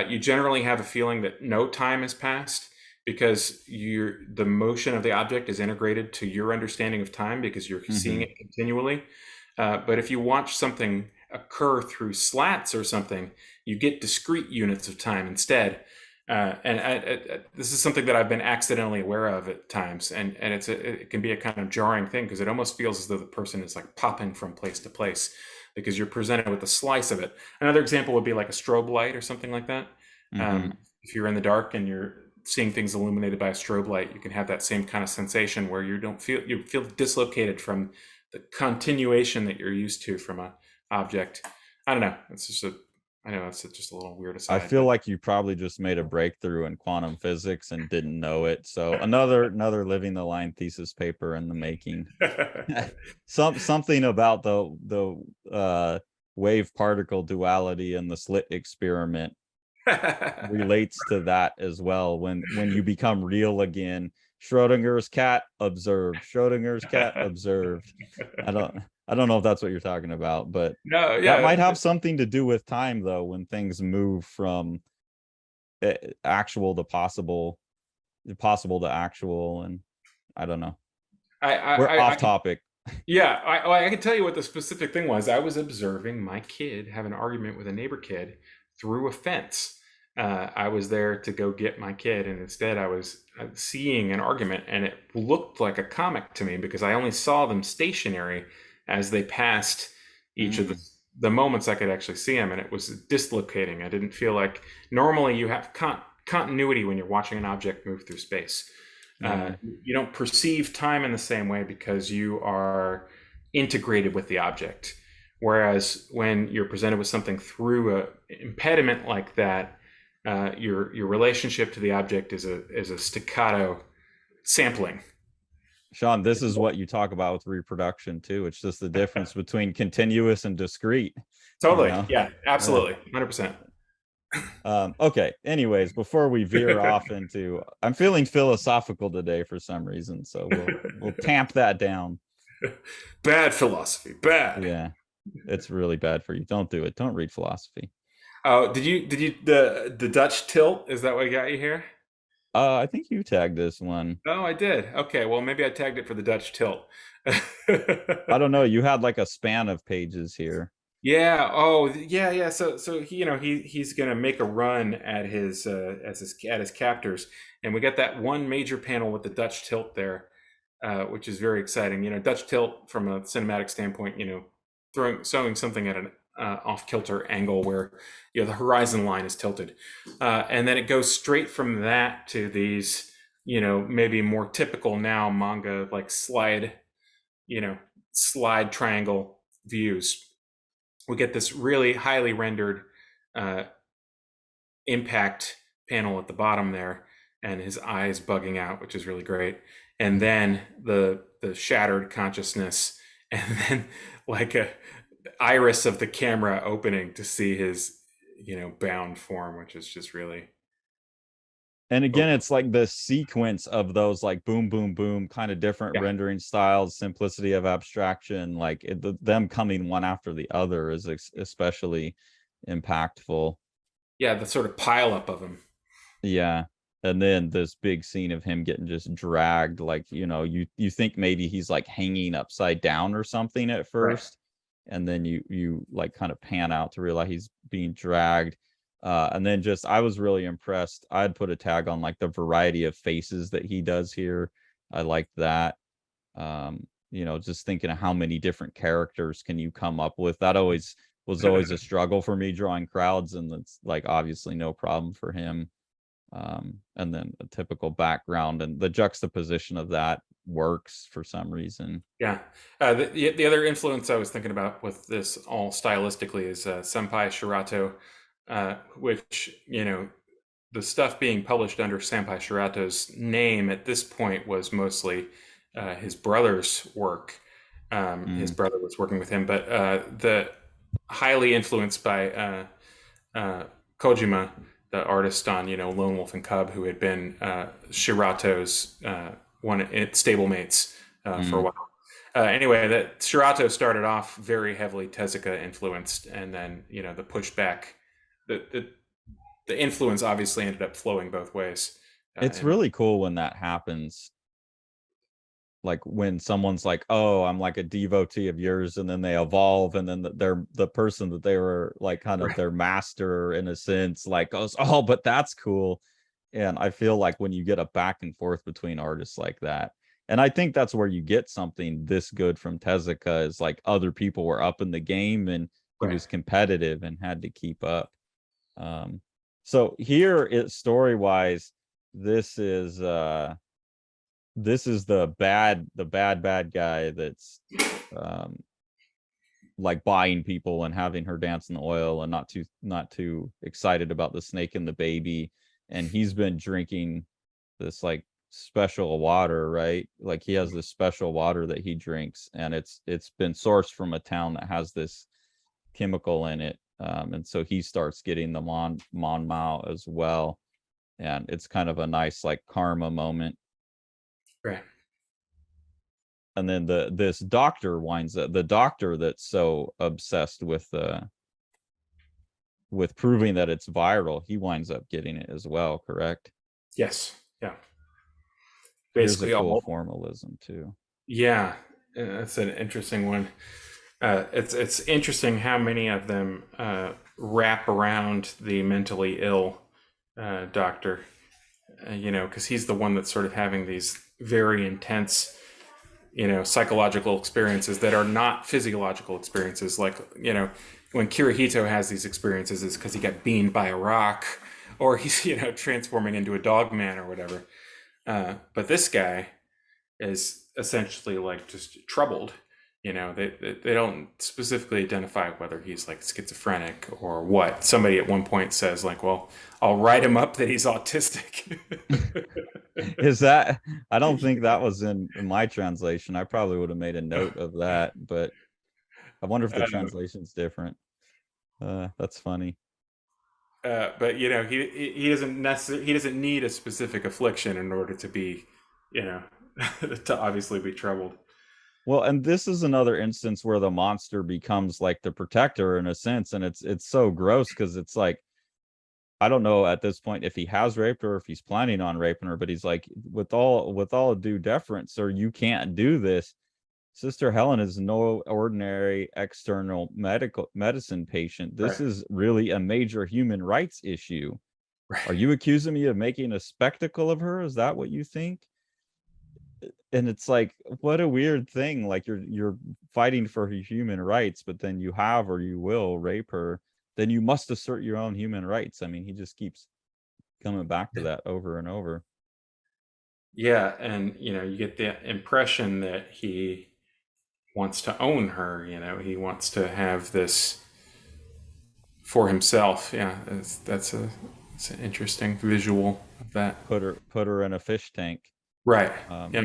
Speaker 1: you generally have a feeling that no time has passed because the motion of the object is integrated to your understanding of time because you're seeing
Speaker 2: Hmm.
Speaker 1: it continually. But if you watch something occur through slats or something, you get discrete units of time instead. This is something that I've been accidentally aware of at times, and it can be a kind of jarring thing because it almost feels as though the person is like popping from place to place because you're presented with a slice of it. Another example would be like a strobe light or something like that.
Speaker 2: Hmm.
Speaker 1: If you're in the dark and you're seeing things illuminated by a strobe light, you can have that same kind of sensation where you feel dislocated from the continuation that you're used to from a object. I don't know. I know it's just a little weird
Speaker 2: I
Speaker 1: aside,
Speaker 2: feel
Speaker 1: but
Speaker 2: like you probably just made a breakthrough in quantum physics and didn't know it. So another living the line thesis paper in the making. Something about the wave particle duality and the slit experiment relates to that as well. When you become real again, Schrodinger's cat observed. Schrodinger's cat observed. I don't I don't know if that's what you're talking about, but
Speaker 1: no,
Speaker 2: that
Speaker 1: yeah,
Speaker 2: might have something to do with time though, when things move from actual to possible, possible to actual, and I don't know. We're
Speaker 1: I
Speaker 2: off
Speaker 1: can
Speaker 2: topic.
Speaker 1: Yeah, I can tell you what the specific thing was. I was observing my kid have an argument with a neighbor kid through a fence. I was there to go get my kid, and instead I was seeing an argument, and it looked like a comic to me because I only saw them stationary as they passed each of
Speaker 2: Mm,
Speaker 1: the moments I could actually see them, and it was dislocating. I didn't feel like normally you have continuity when you're watching an object move through space.
Speaker 2: yeah.
Speaker 1: You don't perceive time in the same way because you are integrated with the object. Whereas when you're presented with something through an impediment like that, your relationship to the object is a staccato sampling.
Speaker 2: Sean, this is what you talk about with reproduction too. It's just the difference between continuous and discrete, you
Speaker 1: Totally,
Speaker 2: know?
Speaker 1: yeah,
Speaker 2: Yeah.
Speaker 1: absolutely, 100%.
Speaker 2: Okay. Anyways, before we veer off into, I'm feeling philosophical today for some reason, so we'll tamp that down.
Speaker 1: Bad philosophy, bad.
Speaker 2: Yeah, it's really bad for you. Don't do it. Don't read philosophy.
Speaker 1: Oh, did you the Dutch tilt? Is that what got you here?
Speaker 2: I think you tagged this one.
Speaker 1: Oh, I did. Okay, well maybe I tagged it for the Dutch tilt.
Speaker 2: I don't know. You had like a span of pages here.
Speaker 1: Yeah. Oh, yeah. So he, he's gonna make a run at his captors, and we got that one major panel with the Dutch tilt there, which is very exciting. Dutch tilt from a cinematic standpoint. Throwing something at an off kilter angle where the horizon line is tilted, and then it goes straight from that to these maybe more typical now manga like you know slide triangle views. We get this really highly rendered uh, impact panel at the bottom there, and his eyes bugging out, which is really great. And then the shattered consciousness, and then like a iris of the camera opening to see his bound form, which is just really
Speaker 2: And again,
Speaker 1: oh
Speaker 2: it's like the sequence of those like boom, boom, boom, kind of different
Speaker 1: yeah,
Speaker 2: rendering styles, simplicity of abstraction, like them coming one after the other is especially impactful.
Speaker 1: yeah, the sort of pile up of him.
Speaker 2: Yeah. And then this big scene of him getting just dragged, like, you think maybe he's like hanging upside down or something at
Speaker 1: Right.
Speaker 2: first, and then you like kind of pan out to realize he's being dragged. And then just I was really impressed. I'd put a tag on like the variety of faces that he does here. I liked that. Just thinking of how many different characters can you come up with. That always a struggle for me drawing crowds, and it's like obviously no problem for him. And then a typical background and the juxtaposition of that works for some reason.
Speaker 1: Yeah. The other influence I was thinking about with this all stylistically is Senpai Shirato, which, the stuff being published under Senpai Shirato's name at this point was mostly his brother's work. His
Speaker 2: Mm.
Speaker 1: brother was working with him, but the highly influenced by Kojima, the artist on Lone Wolf and Cub, who had been Shirato's one stablemates for a
Speaker 2: Mm.
Speaker 1: while. Anyway, that Shirato started off very heavily Tezuka influenced, and then the pushback, the influence obviously ended up flowing both ways.
Speaker 2: It's
Speaker 1: And
Speaker 2: really cool when that happens. Like when someone's like, "Oh, I'm like a devotee of yours," and then they evolve, and then they're the person that they were like kind of
Speaker 1: right,
Speaker 2: their master in a sense, like goes, "Oh, but that's cool." And I feel like when you get a back and forth between artists like that, and I think that's where you get something this good from Tezuka is like other people were up in the game and he
Speaker 1: right.
Speaker 2: was competitive and had to keep up. Um, So here, it story wise, this is this is the bad guy that's um like buying people and having her dance in the oil, and not too excited about the snake and the baby. And he's been drinking this like special water, right? Like he has this special water that he drinks, and it's been sourced from a town that has this chemical in it. And so he starts getting the mon mao as well, and it's kind of a nice like karma moment.
Speaker 1: Right.
Speaker 2: And then this doctor winds up, the doctor that's so obsessed with proving that it's viral, he winds up getting it as well, correct?
Speaker 1: Yes. Yeah.
Speaker 2: Here's a
Speaker 1: Basically
Speaker 2: cool
Speaker 1: all.
Speaker 2: formalism too.
Speaker 1: Yeah. That's an interesting one. It's interesting how many of them wrap around the mentally ill doctor. Because he's the one that's sort of having these very intense, psychological experiences that are not physiological experiences. Like, when Kirihito has these experiences, is because he got beamed by a rock, or he's, transforming into a dog man or whatever. But this guy is essentially like just troubled. They don't specifically identify whether he's like schizophrenic or what. Somebody at one point says like, "Well, I'll write him up that he's autistic."
Speaker 2: Is that, I don't think that was in my translation. I probably would have made a note of that, but I wonder if the
Speaker 1: uh,
Speaker 2: translation's different. That's funny.
Speaker 1: but he doesn't necessarily, he doesn't need a specific affliction in order to be, you know, to obviously be troubled.
Speaker 2: Well, and this is another instance where the monster becomes like the protector in a sense, and it's so gross because it's like, I don't know at this point if he has raped her or if he's planning on raping her, but he's like, with all due deference, sir, you can't do this. Sister Helen is no ordinary external medical medicine patient. This
Speaker 1: Right.
Speaker 2: is really a major human rights issue. Are
Speaker 1: Right.
Speaker 2: you accusing me of making a spectacle of her? Is that what you think? And it's like, what a weird thing. Like you're fighting for her human rights, but then you have or you will rape her. Then you must assert your own human rights. I mean, he just keeps coming back to that over and over.
Speaker 1: Yeah, and you get the impression that he wants to own her. He wants to have this for himself. Yeah, it's an interesting visual of that.
Speaker 2: Put her in a fish tank.
Speaker 1: Right.
Speaker 2: Um,
Speaker 1: Yeah.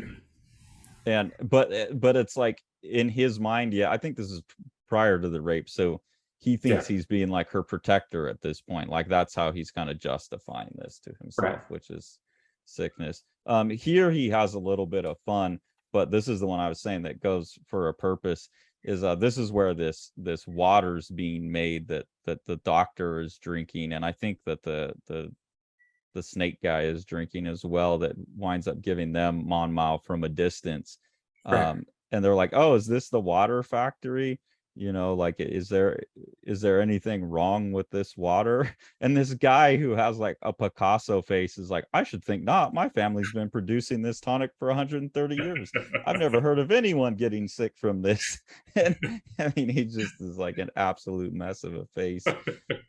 Speaker 2: and but it's like in his mind, yeah, I think this is prior to the rape, so he
Speaker 1: Yeah.
Speaker 2: thinks he's being like her protector at this point, like that's how he's kind of justifying this to
Speaker 1: Right.
Speaker 2: himself, which is sickness. Here he has a little bit of fun, but this is the one I was saying that goes for a purpose. Is this is where this water's being made that the doctor is drinking, and I think that the snake guy is drinking as well, that winds up giving them mon mao from a distance.
Speaker 1: Right.
Speaker 2: And they're like, oh, is this the water factory? Like, is there anything wrong with this water? And this guy who has like a Picasso face is like, I should think not. My family's been producing this tonic for 130 years. I've never heard of anyone getting sick from this. And I mean, he just is like an absolute mess of a face.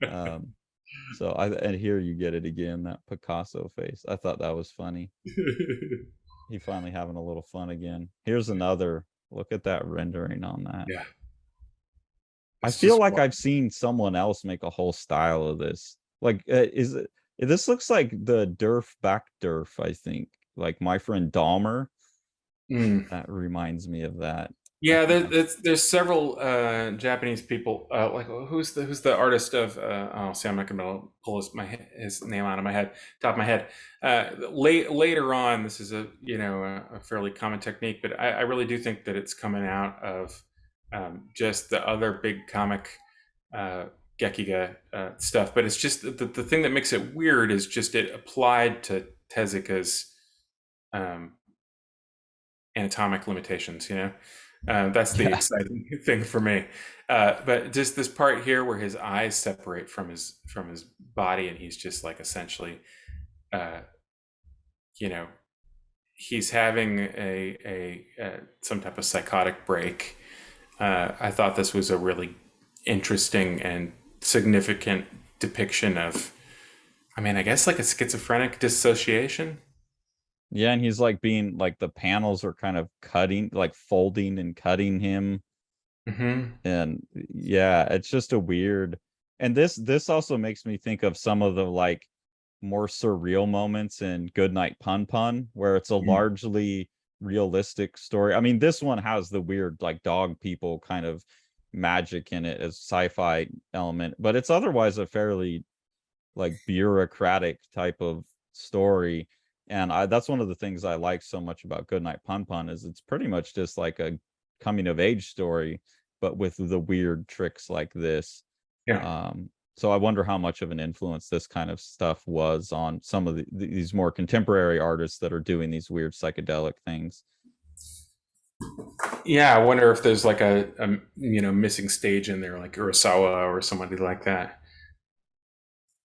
Speaker 2: um and here you get it again, that Picasso face. I thought that was funny. He finally having a little fun again. Here's another look at that rendering on that.
Speaker 1: Yeah.
Speaker 2: I
Speaker 1: It's
Speaker 2: feel
Speaker 1: just
Speaker 2: like I've seen someone else make a whole style of this. Like, is it? This looks like the Derf back Derf. I think like my friend Dahmer.
Speaker 1: mm.
Speaker 2: That reminds me of that. I
Speaker 1: Yeah,
Speaker 2: think
Speaker 1: there's several Japanese people. Like who's the artist of? Oh, see, I'm not gonna pull his name out of my head, top of my head. Later on, this is a fairly common technique, but I really do think that it's coming out of just the other big comic Gekiga stuff. But it's just the thing that makes it weird is just it applied to Tezuka's um, anatomic limitations. That's the
Speaker 2: yeah.
Speaker 1: exciting thing for me. But just this part here where his eyes separate from his body, and he's just like essentially, uh, you know, he's having a some type of psychotic break. I thought this was a really interesting and significant depiction of I mean, I guess like a schizophrenic dissociation.
Speaker 2: Yeah, and he's like being like the panels are kind of cutting, like folding and cutting him.
Speaker 1: Hmm.
Speaker 2: And yeah, it's just a weird. And this also makes me think of some of the like more surreal moments in Goodnight Pun Pun, where it's a largely realistic story. I mean, this one has the weird like dog people kind of magic in it as sci-fi element, but it's otherwise a fairly like bureaucratic type of story. And that's one of the things I like so much about Goodnight Pun Pun is it's pretty much just like a coming of age story, but with the weird tricks like this.
Speaker 1: Yeah.
Speaker 2: So I wonder how much of an influence this kind of stuff was on some of these more contemporary artists that are doing these weird psychedelic things.
Speaker 1: Yeah, I wonder if there's like a missing stage in there, like Urasawa or somebody like that.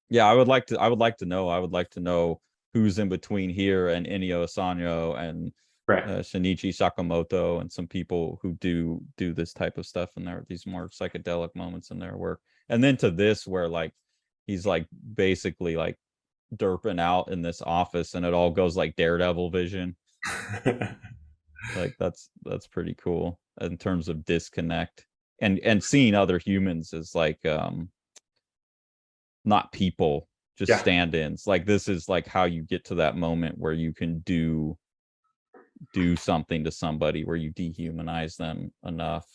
Speaker 2: Yeah, I would like to know. I would like to know who's in between here and Ennio Asano and
Speaker 1: Right.
Speaker 2: Shinichi Sakamoto and some people who do this type of stuff and there are these more psychedelic moments in their work. And then to this where like he's like basically like derping out in this office and it all goes like Daredevil vision. Like that's pretty cool in terms of disconnect and seeing other humans as like not people, just
Speaker 1: Yeah.
Speaker 2: stand-ins. Like this is like how you get to that moment where you can do something to somebody where you dehumanize them enough.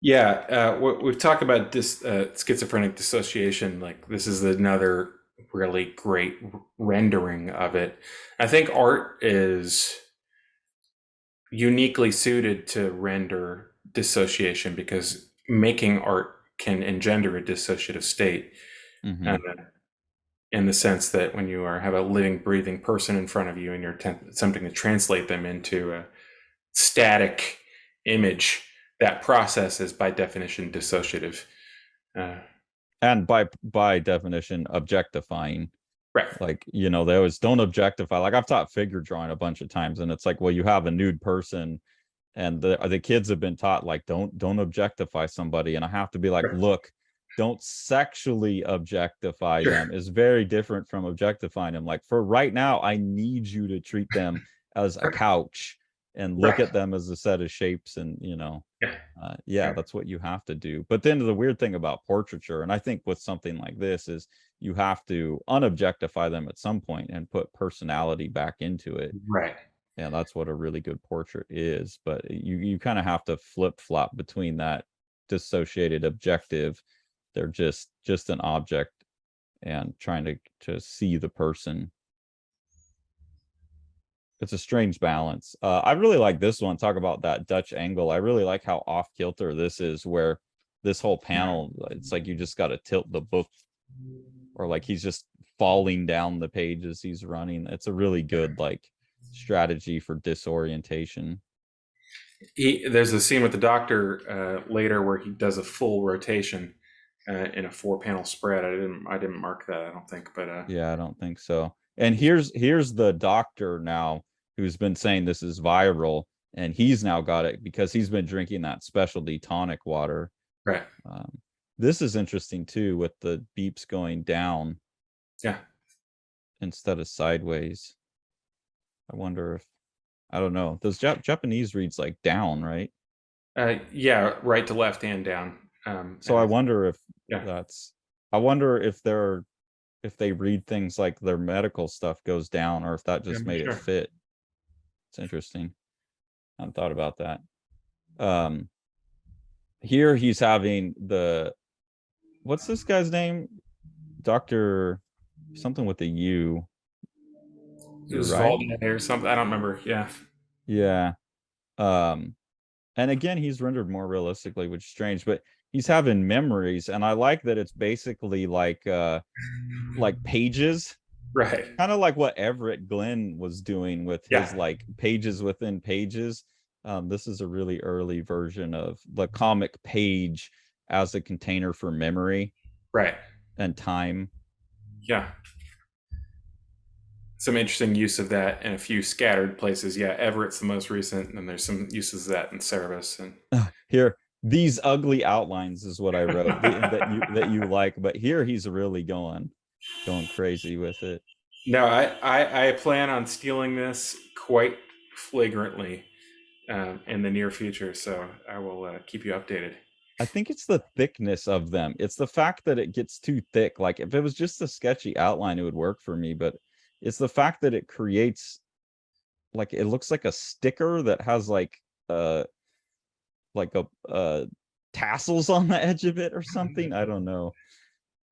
Speaker 1: Yeah, we've talked about this schizophrenic dissociation. Like this is another really great rendering of it. I think art is uniquely suited to render dissociation because making art can engender a dissociative state. Uh,
Speaker 2: Hmm.
Speaker 1: in the sense that when you have a living, breathing person in front of you and you're attempting to translate them into a static image, that process is by definition dissociative. Uh,
Speaker 2: And by definition objectifying.
Speaker 1: right.
Speaker 2: Like, you know, they always don't objectify. Like I've taught figure drawing a bunch of times and it's like, well, you have a nude person and the kids have been taught like don't objectify somebody, and I have to be like,
Speaker 1: Right.
Speaker 2: look, don't sexually objectify
Speaker 1: Sure.
Speaker 2: them is very different from objectifying them. Like for right now I need you to treat them as a couch and look
Speaker 1: Right.
Speaker 2: at them as a set of shapes, and you know,
Speaker 1: Yeah.
Speaker 2: yeah,
Speaker 1: Yeah.
Speaker 2: that's what you have to do. But then the weird thing about portraiture, and I think with something like this, is you have to unobjectify them at some point and put personality back into it.
Speaker 1: Right.
Speaker 2: And that's what a really good portrait is. But you kind of have to flip flop between that dissociated objective. They're just an object and trying to see the person. It's a strange balance. I really like this one. Talk about that Dutch angle. I really like how off kilter this is, where this whole panel, it's like you just got to tilt the book, or like he's just falling down the page as he's running. It's a really good like strategy for disorientation.
Speaker 1: There's a scene with the doctor later where he does a full rotation in a four-panel spread. I didn't mark that. I don't think, but
Speaker 2: Yeah, I don't think so. And here's the doctor now who's been saying this is viral, and he's now got it because he's been drinking that specialty tonic water.
Speaker 1: right.
Speaker 2: Um, this is interesting too, with the beeps going down
Speaker 1: Yeah.
Speaker 2: instead of sideways. I wonder if, I don't know. Does Japanese reads like down, right?
Speaker 1: Yeah. Right to left and down.
Speaker 2: So
Speaker 1: And
Speaker 2: I
Speaker 1: I
Speaker 2: wonder if
Speaker 1: yeah.
Speaker 2: that's, I wonder if they read things like their medical stuff goes down, or if that
Speaker 1: Yeah.
Speaker 2: just made it
Speaker 1: Sure.
Speaker 2: fit. It's interesting. I hadn't thought about that. Um, Here he's having the, what's this guy's name? Doctor something with the U.
Speaker 1: It
Speaker 2: You're
Speaker 1: was
Speaker 2: right.
Speaker 1: Valde or something. I don't remember. Yeah.
Speaker 2: Yeah. Um, and again, he's rendered more realistically, which is strange, but he's having memories, and I like that it's basically like pages,
Speaker 1: Right.
Speaker 2: kind of like what Everett Glenn was doing with his
Speaker 1: Yeah.
Speaker 2: like pages within pages. This is a really early version of the comic page as a container for memory
Speaker 1: Right.
Speaker 2: and time.
Speaker 1: Yeah. Some interesting use of that in a few scattered places. Yeah, Everett's the most recent, and there's some uses of that in Cerebus. And
Speaker 2: Here, these ugly outlines is what I wrote that you like, but here he's really going. going crazy with it.
Speaker 1: No, I plan on stealing this quite flagrantly in the near future, so I will keep you updated.
Speaker 2: I think it's the thickness of them. It's the fact that it gets too thick. Like if it was just a sketchy outline, it would work for me, but it's the fact that it creates like it looks like a sticker that has uh like a tassels on the edge of it or something. I don't know.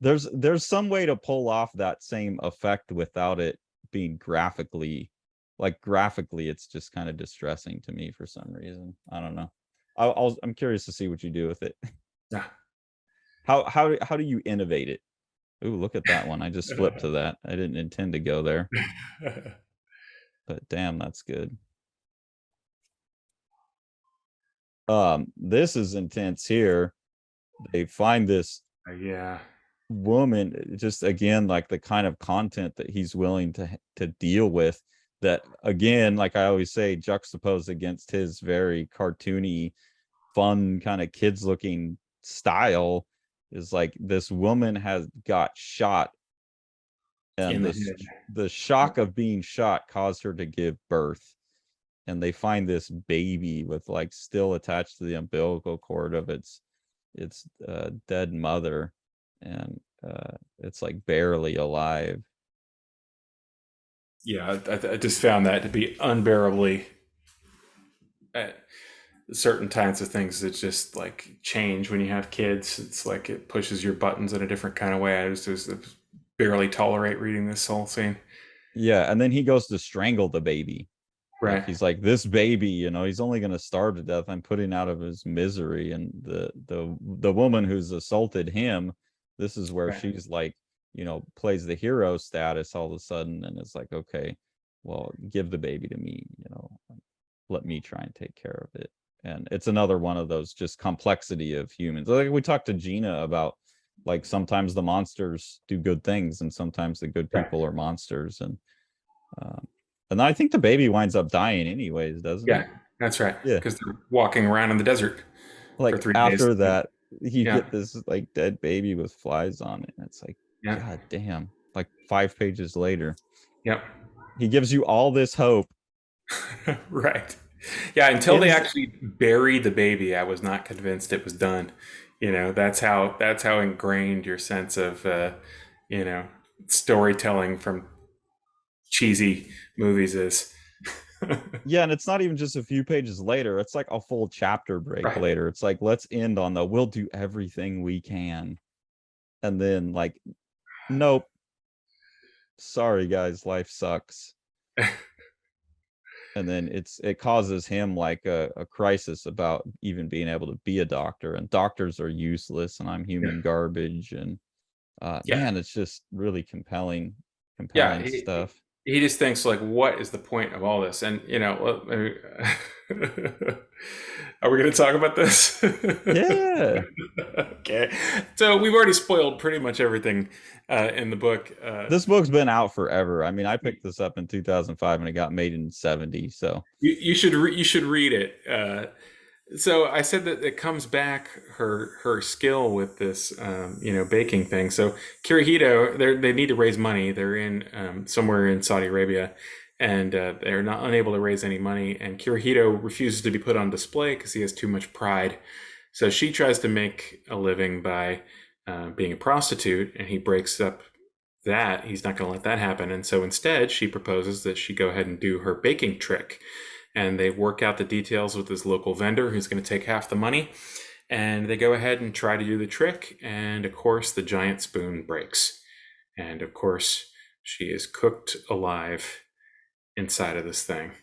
Speaker 2: There's some way to pull off that same effect without it being graphically it's just kind of distressing to me for some reason. I don't know. I'm curious to see what you do with it.
Speaker 1: Yeah.
Speaker 2: How do you innovate it? Ooh, look at that one. I just flipped to that. I didn't intend to go there, but damn, that's good. This is intense here. They find this
Speaker 1: Yeah.
Speaker 2: woman, just again like the kind of content that he's willing to deal with, that again, like I always say, juxtaposed against his very cartoony, fun kind of kids looking style, is like this woman has got shot, and
Speaker 1: In the head.
Speaker 2: the shock of being shot caused her to give birth, and they find this baby with like still attached to the umbilical cord of its dead mother, and it's like barely alive.
Speaker 1: Yeah, I just found that to be unbearably. Uh, certain types of things that just like change when you have kids. It's like it pushes your buttons in a different kind of way. I just barely tolerate reading this whole scene.
Speaker 2: Yeah, and then he goes to strangle the baby. Like
Speaker 1: Right.
Speaker 2: he's like, this baby, he's only gonna starve to death. I'm putting out of his misery. And the woman who's assaulted him, this is where
Speaker 1: Right.
Speaker 2: she's like, plays the hero status all of a sudden, and it's like, okay, well, give the baby to me, let me try and take care of it. And it's another one of those just complexity of humans. Like we talked to Gina about, like sometimes the monsters do good things and sometimes the good
Speaker 1: Right.
Speaker 2: people are monsters. Um, and I think the baby winds up dying anyways, doesn't
Speaker 1: Yeah,
Speaker 2: it?
Speaker 1: that's right.
Speaker 2: Yeah.
Speaker 1: Because they're walking around in the desert for
Speaker 2: Like
Speaker 1: 3 days.
Speaker 2: after that, you
Speaker 1: Yeah.
Speaker 2: get this like dead baby with flies on it. And it's like,
Speaker 1: Yeah.
Speaker 2: God damn. Like 5 pages later,
Speaker 1: Yep.
Speaker 2: he gives you all this hope.
Speaker 1: Right. Yeah. Until they
Speaker 2: Ends
Speaker 1: actually buried the baby, I was not convinced it was done. That's how ingrained your sense of you know storytelling from cheesy movies is.
Speaker 2: Yeah, and it's not even just a few pages later, it's like a full chapter break
Speaker 1: Right.
Speaker 2: later. It's like, let's end on the we'll do everything we can. And then like, nope, sorry guys, life sucks. And then it causes him like a crisis about even being able to be a doctor, and doctors are useless and I'm
Speaker 1: Yeah.
Speaker 2: human garbage. And
Speaker 1: Yeah.
Speaker 2: man, it's just really compelling
Speaker 1: Yeah.
Speaker 2: stuff.
Speaker 1: He just thinks like, what is the point of all this? And are we going to talk about this?
Speaker 2: Yeah,
Speaker 1: Okay. So we've already spoiled pretty much everything in the book.
Speaker 2: this book's been out forever. I mean, I picked this up in 2005 and it got made in 70, so
Speaker 1: you should read it. So I said that it comes back her skill with this baking thing. So Kirihito, they need to raise money. They're in somewhere in Saudi Arabia, and they're not unable to raise any money. And Kirihito refuses to be put on display because he has too much pride. So she tries to make a living by being a prostitute, and he breaks up that. He's not going to let that happen. And so instead, she proposes that she go ahead and do her baking trick. And they work out the details with this local vendor who's going to take half the money. And they go ahead and try to do the trick. And of course, the giant spoon breaks. And of course, she is cooked alive inside of this thing.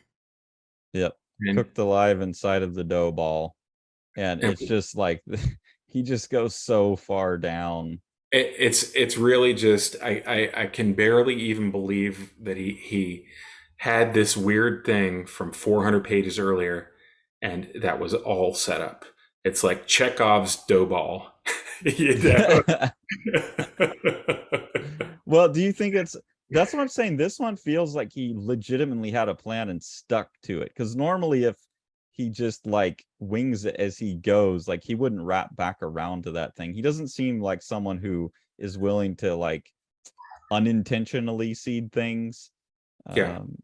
Speaker 2: yep,
Speaker 1: And,
Speaker 2: cooked alive inside of the dough ball. And
Speaker 1: and
Speaker 2: it's just like he just goes so far down.
Speaker 1: it's really just I can barely even believe that he had this weird thing from 400 pages earlier, and that was all set up. It's like Chekhov's dough ball, you know.
Speaker 2: Well, do you think that's what I'm saying? This one feels like he legitimately had a plan and stuck to it. Because normally, if he just like wings it as he goes, like he wouldn't wrap back around to that thing. He doesn't seem like someone who is willing to like unintentionally seed things.
Speaker 1: Yeah.
Speaker 2: um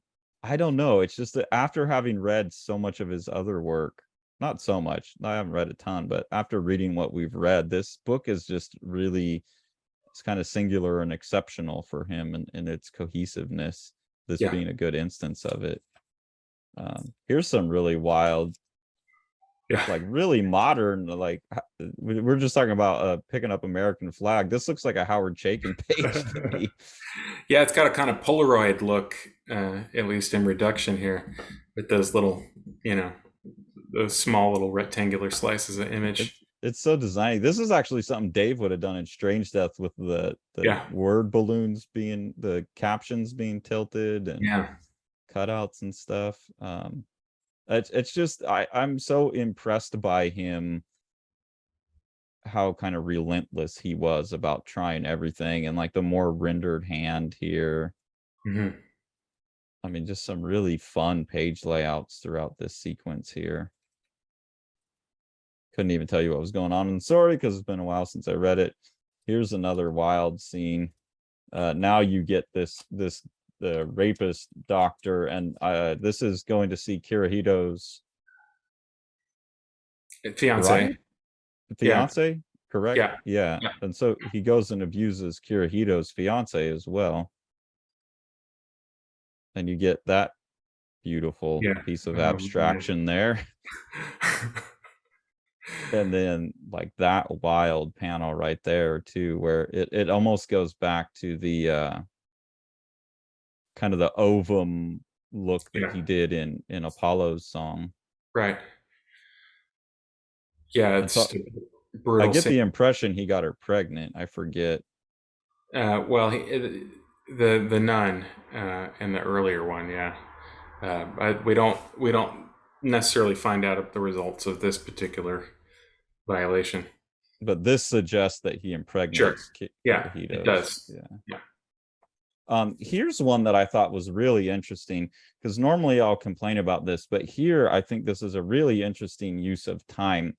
Speaker 2: I don't know, it's just that after having read so much of his other work, not so much, I haven't read a ton, but after reading what we've read, this book is just really, it's kind of singular and exceptional for him, and its cohesiveness, this
Speaker 1: Yeah.
Speaker 2: being a good instance of it. Here's some really wild,
Speaker 1: Yeah.
Speaker 2: like really modern, like we're just talking about picking up American flag. This looks like a Howard Chaykin page to me.
Speaker 1: Yeah, it's got a kind of Polaroid look, at least in reduction here, with those little, you know, those small little rectangular slices of
Speaker 2: It,
Speaker 1: image.
Speaker 2: it's so designy. This is actually something Dave would have done in Strange Death, with the
Speaker 1: Yeah.
Speaker 2: word balloons being, the captions being tilted and
Speaker 1: Yeah.
Speaker 2: cutouts and stuff. It's just, I'm so impressed by him, how kind of relentless he was about trying everything, and like the more rendered hand here.
Speaker 1: Hmm.
Speaker 2: I mean, just some really fun page layouts throughout this sequence here. Couldn't even tell you what was going on in the story because it's been a while since I read it. Here's another wild scene. Now you get this the rapist doctor, and this is going to see Kirihito's
Speaker 1: Fiance.
Speaker 2: bride,
Speaker 1: Yeah.
Speaker 2: fiance, correct?
Speaker 1: Yeah.
Speaker 2: Yeah.
Speaker 1: Yeah.
Speaker 2: And so he goes and abuses Kirihito's fiance as well. And you get that beautiful
Speaker 1: Yeah.
Speaker 2: piece of
Speaker 1: Oh man.
Speaker 2: abstraction there. And then like that wild panel right there too, where it almost goes back to the kind of the ovum look that
Speaker 1: Yeah.
Speaker 2: he did in Apollo's song.
Speaker 1: Right. Yeah.
Speaker 2: And
Speaker 1: It's
Speaker 2: so
Speaker 1: just a
Speaker 2: I
Speaker 1: brutal
Speaker 2: get
Speaker 1: scene.
Speaker 2: the impression he got her pregnant. I forget.
Speaker 1: Well, the nun, in the earlier one, yeah. We don't necessarily find out the results of this particular violation.
Speaker 2: But this suggests that he
Speaker 1: Sure.
Speaker 2: impregnates
Speaker 1: Yeah, it
Speaker 2: Kirihito's.
Speaker 1: does.
Speaker 2: Yeah.
Speaker 1: Yeah.
Speaker 2: Here's one that I thought was really interesting, because normally I'll complain about this, but here I think this is a really interesting use of time,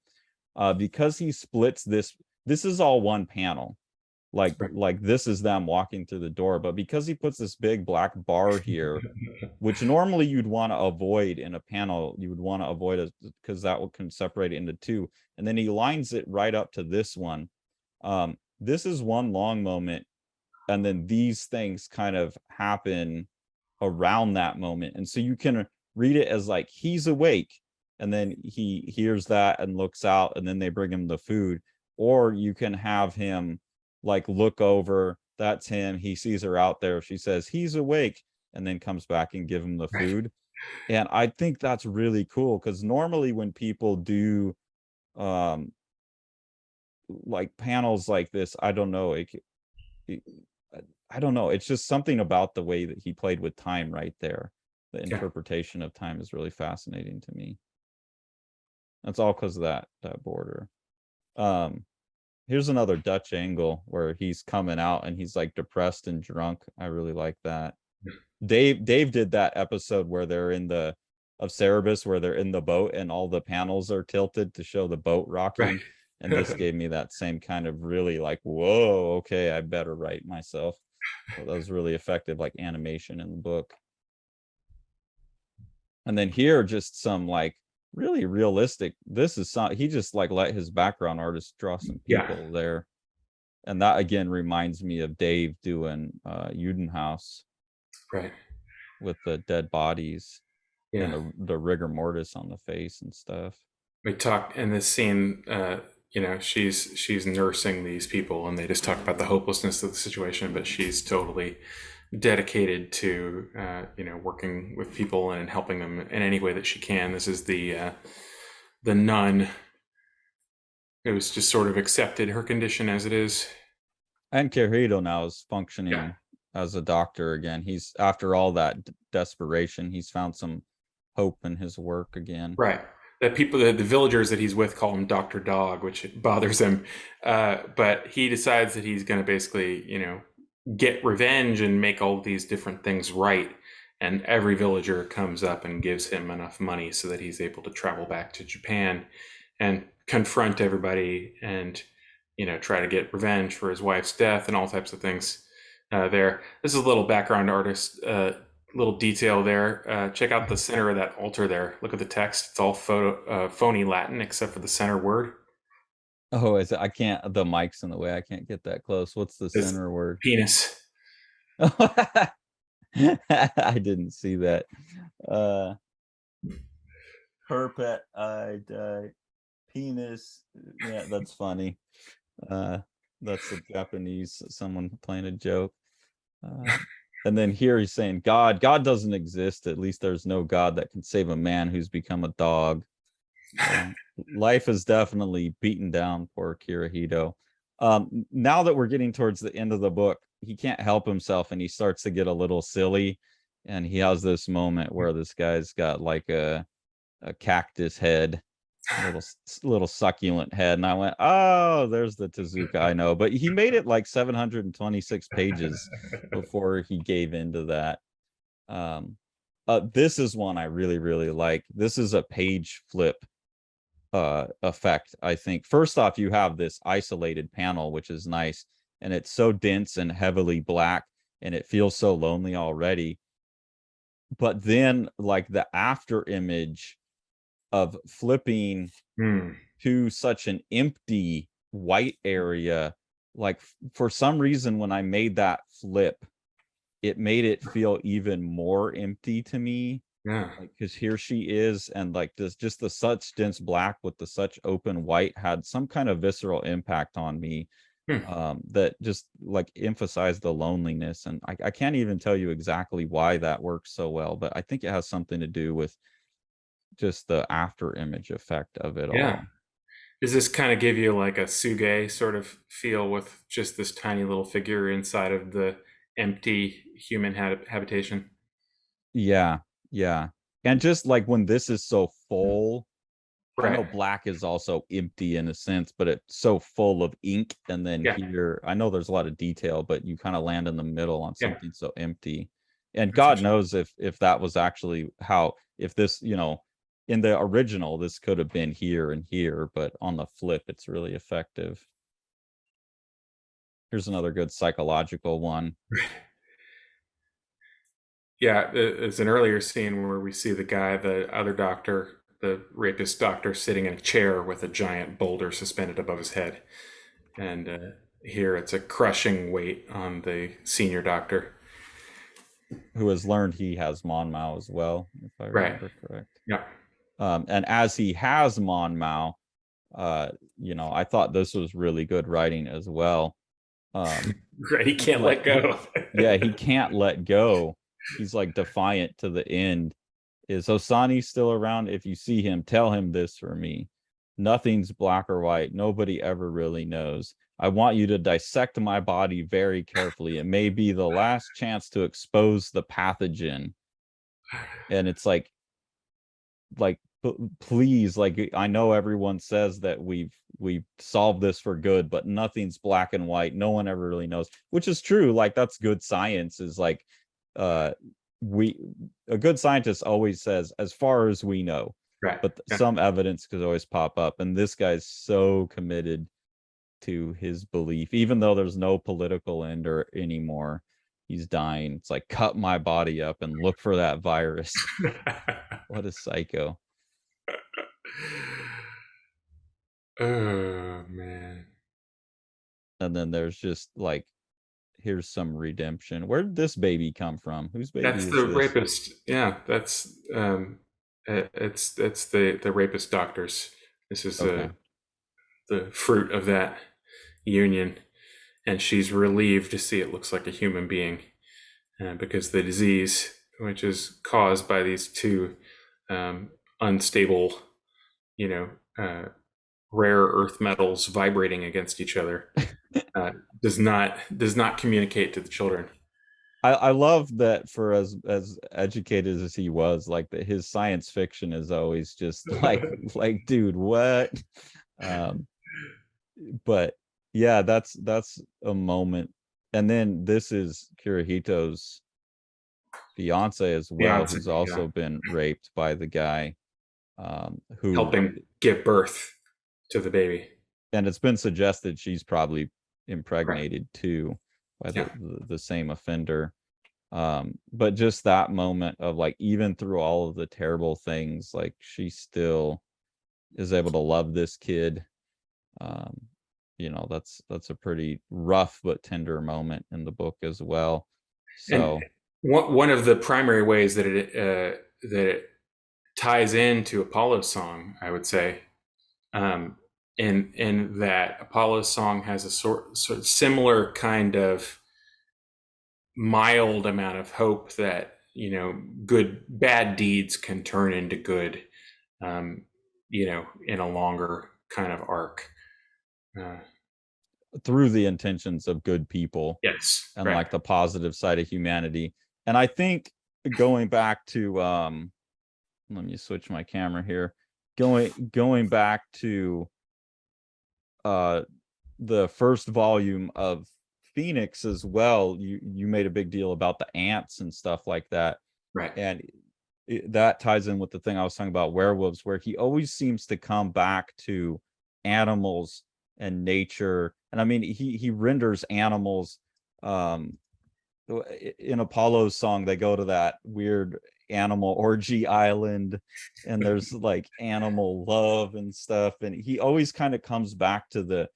Speaker 2: because he splits this. This is all one panel,
Speaker 1: Right.
Speaker 2: like this is them walking through the door, but because he puts this big black bar here, which normally you'd want to avoid in a panel, you would want to avoid it because that can separate it into two, and then he lines it right up to this one. This is one long moment, and then these things kind of happen around that moment, and so you can read it as like he's awake, and then he hears that and looks out, and then they bring him the food, or you can have him like look over, that's him, he sees her out there, she says he's awake, and then comes back and give him the
Speaker 1: Right.
Speaker 2: food. And I think that's really cool, because normally when people do um like panels like this, I don't know, it, I don't know. It's just something about the way that he played with time right there. The
Speaker 1: Yeah.
Speaker 2: interpretation of time is really fascinating to me. That's all because of that border. Um, Here's another Dutch angle where he's coming out and he's like depressed and drunk. I really like that. Dave did that episode where they're in the of Cerebus, where they're in the boat and all the panels are tilted to show the boat
Speaker 1: Right.
Speaker 2: rocking. And this gave me that same kind of really like, whoa, okay, I better write myself. So that was really effective, like animation in the book. And then here, just some like really realistic. This is some, he just like let his background artist draw some
Speaker 1: Yeah.
Speaker 2: people there. And that again reminds me of Dave doing Judenhouse
Speaker 1: Right.
Speaker 2: with the dead bodies and
Speaker 1: Yeah.
Speaker 2: the rigor mortis on the face and stuff.
Speaker 1: We talk in this scene. She's nursing these people, and they just talk about the hopelessness of the situation. But she's totally dedicated to working with people and helping them in any way that she can. This is the nun who's just sort of accepted her condition as it is.
Speaker 2: And Kirihito now is
Speaker 1: Yeah.
Speaker 2: functioning as a doctor again. He's, after all that desperation, he's found some hope in his work again.
Speaker 1: Right. The villagers that he's with call him Dr. Dog, which bothers him. But he decides that he's going to basically, get revenge and make all these different things right. And every villager comes up and gives him enough money so that he's able to travel back to Japan and confront everybody and, try to get revenge for his wife's death and all types of things. there. This is a little background artist, little detail there. Check out the center of that altar there. Look at the text. It's all phony Latin except for the center word.
Speaker 2: Oh, I can't, the mic's in the way. I can't get that close. What's the
Speaker 1: It's
Speaker 2: center word?
Speaker 1: penis.
Speaker 2: I didn't see that. Uh Herpet penis. Yeah, that's funny. Uh that's a Japanese someone playing a joke. Uh and then here he's saying God doesn't exist. At least there's no God that can save a man who's become a dog. Life is definitely beaten down poor Kirihito. Now that we're getting towards the end of the book, he can't help himself and he starts to get a little silly. And he has this moment where this guy's got like a cactus head, little succulent head, and I went, oh, there's the Tezuka I know. But he made it like 726 pages before he gave into that. This is one I really like. This is a page flip effect. I think first off, you have this isolated panel, which is nice, and it's so dense and heavily black, and it feels so lonely already. But then like the after image of flipping to such an empty white area, like for some reason when I made that flip, it made it feel even more empty to me.
Speaker 1: Yeah.
Speaker 2: Like, because here she is, and like this, just the such dense black with the such open white had some kind of visceral impact on me. That just like emphasized the loneliness, and I can't even tell you exactly why that works so well, but I think it has something to do with just the after image effect of it
Speaker 1: Yeah.
Speaker 2: all.
Speaker 1: Does this kind of give you like a Suge sort of feel with just this tiny little figure inside of the empty human habitation?
Speaker 2: Yeah, yeah. And just like when this is so full, I
Speaker 1: Right.
Speaker 2: know black is also empty in a sense, but it's so full of ink. And then
Speaker 1: Yeah.
Speaker 2: here, I know there's a lot of detail, but you kind of land in the middle on
Speaker 1: Yeah.
Speaker 2: something so empty. And
Speaker 1: That's
Speaker 2: God
Speaker 1: interesting.
Speaker 2: knows if that was actually how, if this, in the original, this could have been here and here, but on the flip, it's really effective. Here's another good psychological one.
Speaker 1: Yeah. It's an earlier scene where we see the guy, the other doctor, the rapist doctor, sitting in a chair with a giant boulder suspended above his head. And here it's a crushing weight on the senior doctor.
Speaker 2: Who has learned he has Monmouth as well, if I
Speaker 1: Right.
Speaker 2: remember correct.
Speaker 1: Yeah.
Speaker 2: And as he has Monmouth, I thought this was really good writing as well.
Speaker 1: Right. He can't
Speaker 2: Like
Speaker 1: let go.
Speaker 2: yeah, he can't let go. He's like defiant to the end. Is Osani still around? If you see him, tell him this for me. Nothing's black or white. Nobody ever really knows. I want you to dissect my body very carefully. It may be the last chance to expose the pathogen. And it's like please, like I know everyone says that we've solved this for good, but nothing's black and white. No one ever really knows, which is true. Like that's good science, is like uh we a good scientist always says as far as we know,
Speaker 1: Right.
Speaker 2: but
Speaker 1: Yeah.
Speaker 2: some evidence could always pop up, and this guy's so committed to his belief even though there's no political end or anymore. He's dying. It's like, cut my body up and look for that virus. What a psycho.
Speaker 1: Oh man.
Speaker 2: And then there's just like, here's some redemption. Where did this baby come from? Whose baby
Speaker 1: That's
Speaker 2: is
Speaker 1: the
Speaker 2: this?
Speaker 1: rapist. Yeah, that's it's the rapist doctors. This is
Speaker 2: Okay.
Speaker 1: the fruit of that union, and she's relieved to see it looks like a human being, because the disease, which is caused by these two unstable, you know, rare earth metals vibrating against each other, uh, does not communicate to the children.
Speaker 2: I love that, for as educated as he was, like that his science fiction is always just like dude, what? Um, but yeah, that's a moment. And then this is Kirihito's fiance as well,
Speaker 1: Beyonce,
Speaker 2: who's
Speaker 1: yeah,
Speaker 2: also been raped by the guy, who,
Speaker 1: helping give birth to the baby.
Speaker 2: and it's been suggested she's probably
Speaker 1: Right.
Speaker 2: impregnated too. by
Speaker 1: Yeah.
Speaker 2: the same offender. But just that moment of like, even through all of the terrible things, like she still is able to love this kid. um that's a pretty rough but tender moment in the book as well.
Speaker 1: And
Speaker 2: So
Speaker 1: one of the primary ways that it ties into Apollo's song, I would say, um, in that Apollo's song has a sort of similar kind of mild amount of hope that, good bad deeds can turn into good, um, in a longer kind of arc. Uh,
Speaker 2: through the intentions of good people
Speaker 1: yes,
Speaker 2: and
Speaker 1: right,
Speaker 2: like the positive side of humanity. And I think, going back to let me switch my camera here. Going back to uh the first volume of Phoenix as well, you made a big deal about the ants and stuff like that.
Speaker 1: right,
Speaker 2: And that ties in with the thing I was talking about werewolves, where he always seems to come back to animals and nature. And I mean, he renders animals, um in Apollo's song, they go to that weird animal orgy island, and there's like animal love and stuff, and he always kind of comes back to the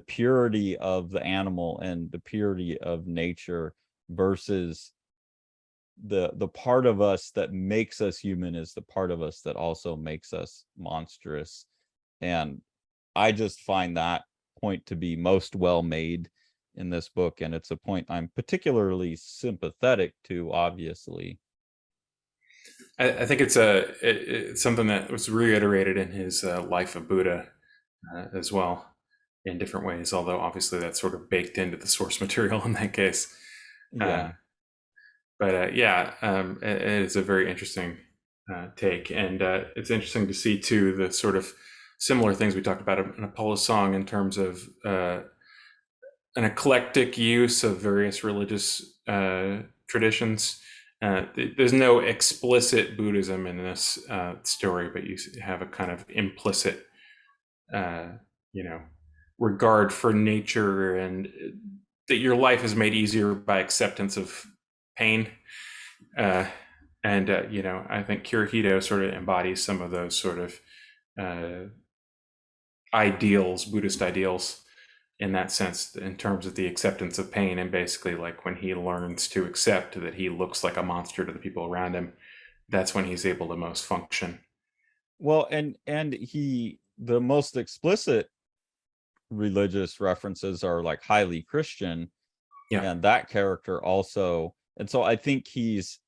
Speaker 2: purity of the animal and the purity of nature, versus the part of us that makes us human is the part of us that also makes us monstrous. And I just find that point to be most well made in this book, and it's a point I'm particularly sympathetic to, obviously.
Speaker 1: I think it's something that was reiterated in his Life of Buddha as well, in different ways. Although obviously that's sort of baked into the source material in that case. Uh,
Speaker 2: Yeah.
Speaker 1: but yeah, it is a very interesting take, and it's interesting to see too the sort of similar things we talked about in Apollo's song in terms of an eclectic use of various religious traditions. There's no explicit Buddhism in this story, but you have a kind of implicit, uh, you know, regard for nature, and that your life is made easier by acceptance of pain. Uh, and I think Kirihito sort of embodies some of those sort of uh, ideals, Buddhist ideals, in that sense, in terms of the acceptance of pain. And basically, like when he learns to accept that he looks like a monster to the people around him, that's when he's able to most function.
Speaker 2: Well, and he the most explicit religious references are like highly Christian,
Speaker 1: Yeah,
Speaker 2: and that character also. And so I think he's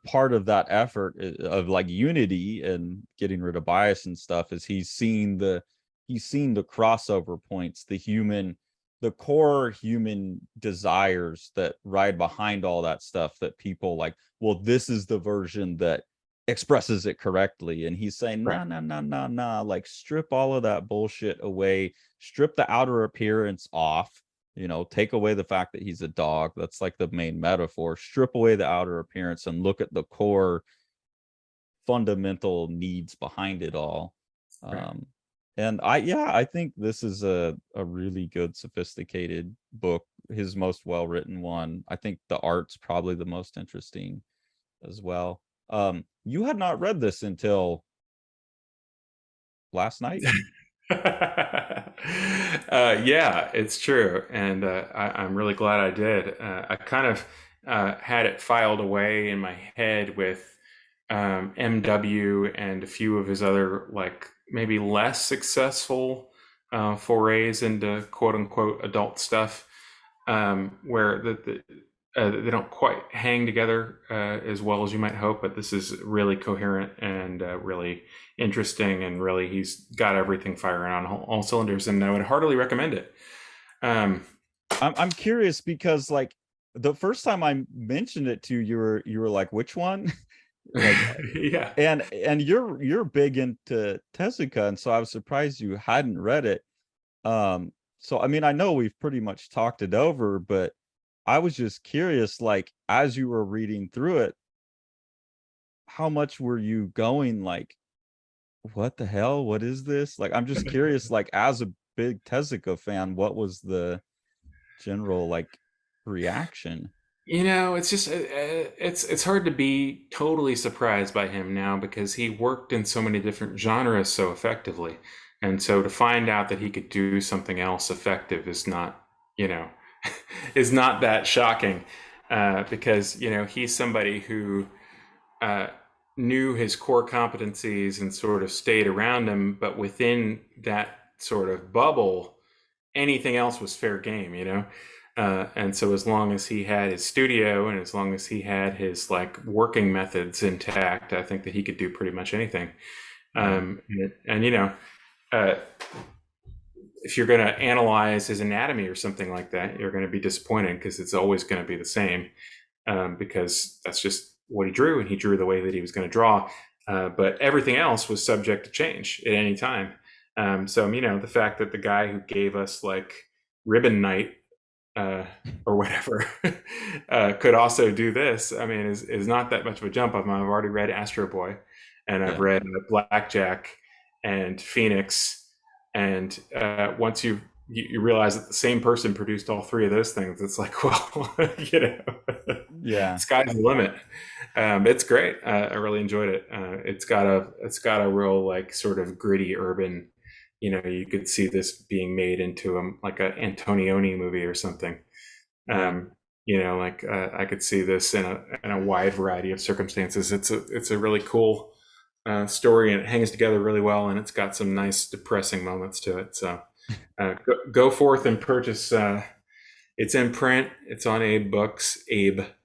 Speaker 2: part of that effort of like unity and getting rid of bias and stuff, is he's seen the crossover points, the core human desires that ride behind all that stuff, that people like, well, this is the version that expresses it correctly. And he's saying,
Speaker 1: right,
Speaker 2: nah, nah, nah, nah, nah, like strip all of that bullshit away, strip the outer appearance off, take away the fact that he's a dog. That's like the main metaphor. Strip away the outer appearance and look at the core fundamental needs behind it all.
Speaker 1: right.
Speaker 2: um and I think this is a really good, sophisticated book, his most well written one. I think the art's probably the most interesting as well. You had not read this until last night.
Speaker 1: Yeah, it's true, and I'm really glad I did. I kind of had it filed away in my head with MW and a few of his other, like, maybe less successful forays into quote unquote adult stuff, where they don't quite hang together as well as you might hope. But this is really coherent and really interesting, and really he's got everything firing on all cylinders, and I would heartily recommend it. Um,
Speaker 2: I'm curious because like the first time I mentioned it to you, you were like, which one? Like,
Speaker 1: yeah.
Speaker 2: and you're big into Tezuka, and so I was surprised you hadn't read it. So I mean, I know we've pretty much talked it over, but I was just curious, like, as you were reading through it, how much were you going like, what the hell? What is this? Like, I'm just curious, like, as a big Tezuka fan, what was the general like reaction?
Speaker 1: It's just it's hard to be totally surprised by him now because he worked in so many different genres so effectively, and so to find out that he could do something else effective is not, you know, is not that shocking, because he's somebody who uh, knew his core competencies and sort of stayed around them, but within that sort of bubble, anything else was fair game. And so as long as he had his studio and as long as he had his like working methods intact, I think that he could do pretty much anything. And uh, if you're going to analyze his anatomy or something like that, you're going to be disappointed because it's always going to be the same, because that's just what he drew, and he drew the way that he was going to draw. But everything else was subject to change at any time. So the fact that the guy who gave us like Ribbon Night, or whatever, could also do this, I mean, is not that much of a jump. I've already read Astro Boy, and I've read Blackjack and Phoenix, and once you realize that the same person produced all three of those things, it's like, well, sky's the limit. It's great. I really enjoyed it. It's got a real like sort of gritty urban. You could see this being made into like a Antonioni movie or something. I could see this in a wide variety of circumstances. It's a really cool story, and it hangs together really well, and it's got some nice depressing moments to it. So go forth and purchase. It's in print. It's on Abe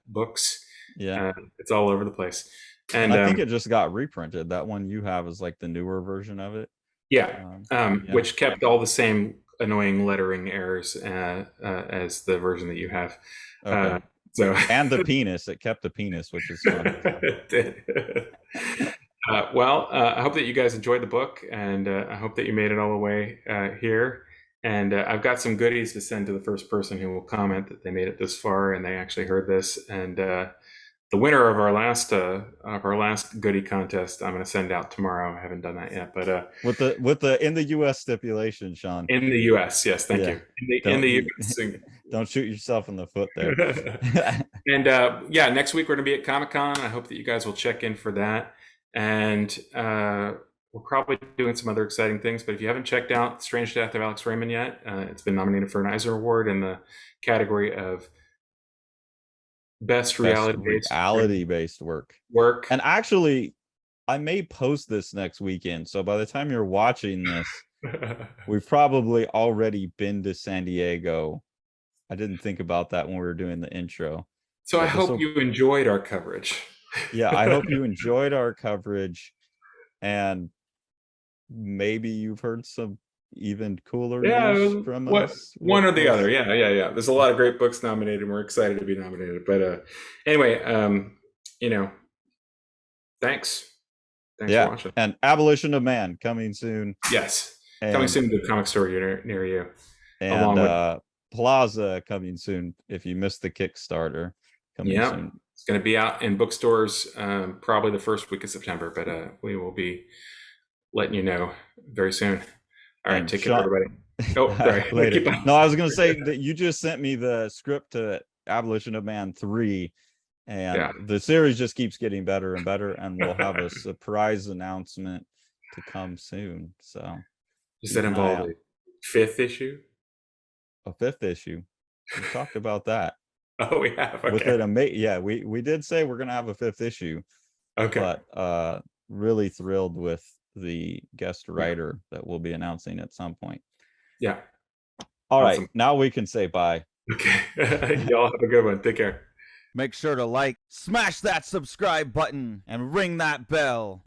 Speaker 1: Books.
Speaker 2: Yeah.
Speaker 1: It's all over the place.
Speaker 2: And I think it just got reprinted. That one you have is like the newer version of it.
Speaker 1: Yeah. Which kept all the same annoying lettering errors as the version that you have.
Speaker 2: Okay. And the penis. It kept the penis, which is fun.
Speaker 1: It did. I hope that you guys enjoyed the book, and I hope that you made it all the way here. And I've got some goodies to send to the first person who will comment that they made it this far and they actually heard this. And the winner of our last goodie contest, I'm going to send out tomorrow. I haven't done that yet, but
Speaker 2: with the in the U.S. stipulation, Sean.
Speaker 1: In the U.S., yes, thank you. In the U.S.
Speaker 2: Don't shoot yourself in the foot there.
Speaker 1: And next week we're going to be at Comic-Con. I hope that you guys will check in for that. And we're probably doing some other exciting things. But if you haven't checked out Strange Death of Alex Raymond yet, it's been nominated for an Eisner Award in the category of Best reality-based work.
Speaker 2: And actually, I may post this next weekend. So by the time you're watching this, we've probably already been to San Diego. I didn't think about that when we were doing the intro.
Speaker 1: So I hope you enjoyed our coverage.
Speaker 2: Yeah, I hope you enjoyed our coverage, and maybe you've heard some even cooler news from us.
Speaker 1: One or the other. Yeah. There's a lot of great books nominated, and we're excited to be nominated. But anyway, thanks for watching.
Speaker 2: And Abolition of Man coming soon.
Speaker 1: Yes, coming soon to a comic store near you.
Speaker 2: And along with Plaza coming soon. If you missed the Kickstarter, coming soon.
Speaker 1: It's going to be out in bookstores probably the first week of September, but we will be letting you know very soon. All right, take care, everybody. Oh, sorry.
Speaker 2: Later. No, I was going to say that you just sent me the script to Abolition of Man 3, and the series just keeps getting better and better, and we'll have a surprise announcement to come soon. So,
Speaker 1: does that involve a 5th issue?
Speaker 2: A 5th issue. We talked about that.
Speaker 1: Oh, we have. Okay.
Speaker 2: With it, we did say we're gonna have a 5th issue.
Speaker 1: Okay.
Speaker 2: But really thrilled with the guest writer that we'll be announcing at some point.
Speaker 1: Yeah.
Speaker 2: All right, now we can say bye.
Speaker 1: Okay. Y'all have a good one. Take care.
Speaker 3: Make sure to like, smash that subscribe button, and ring that bell.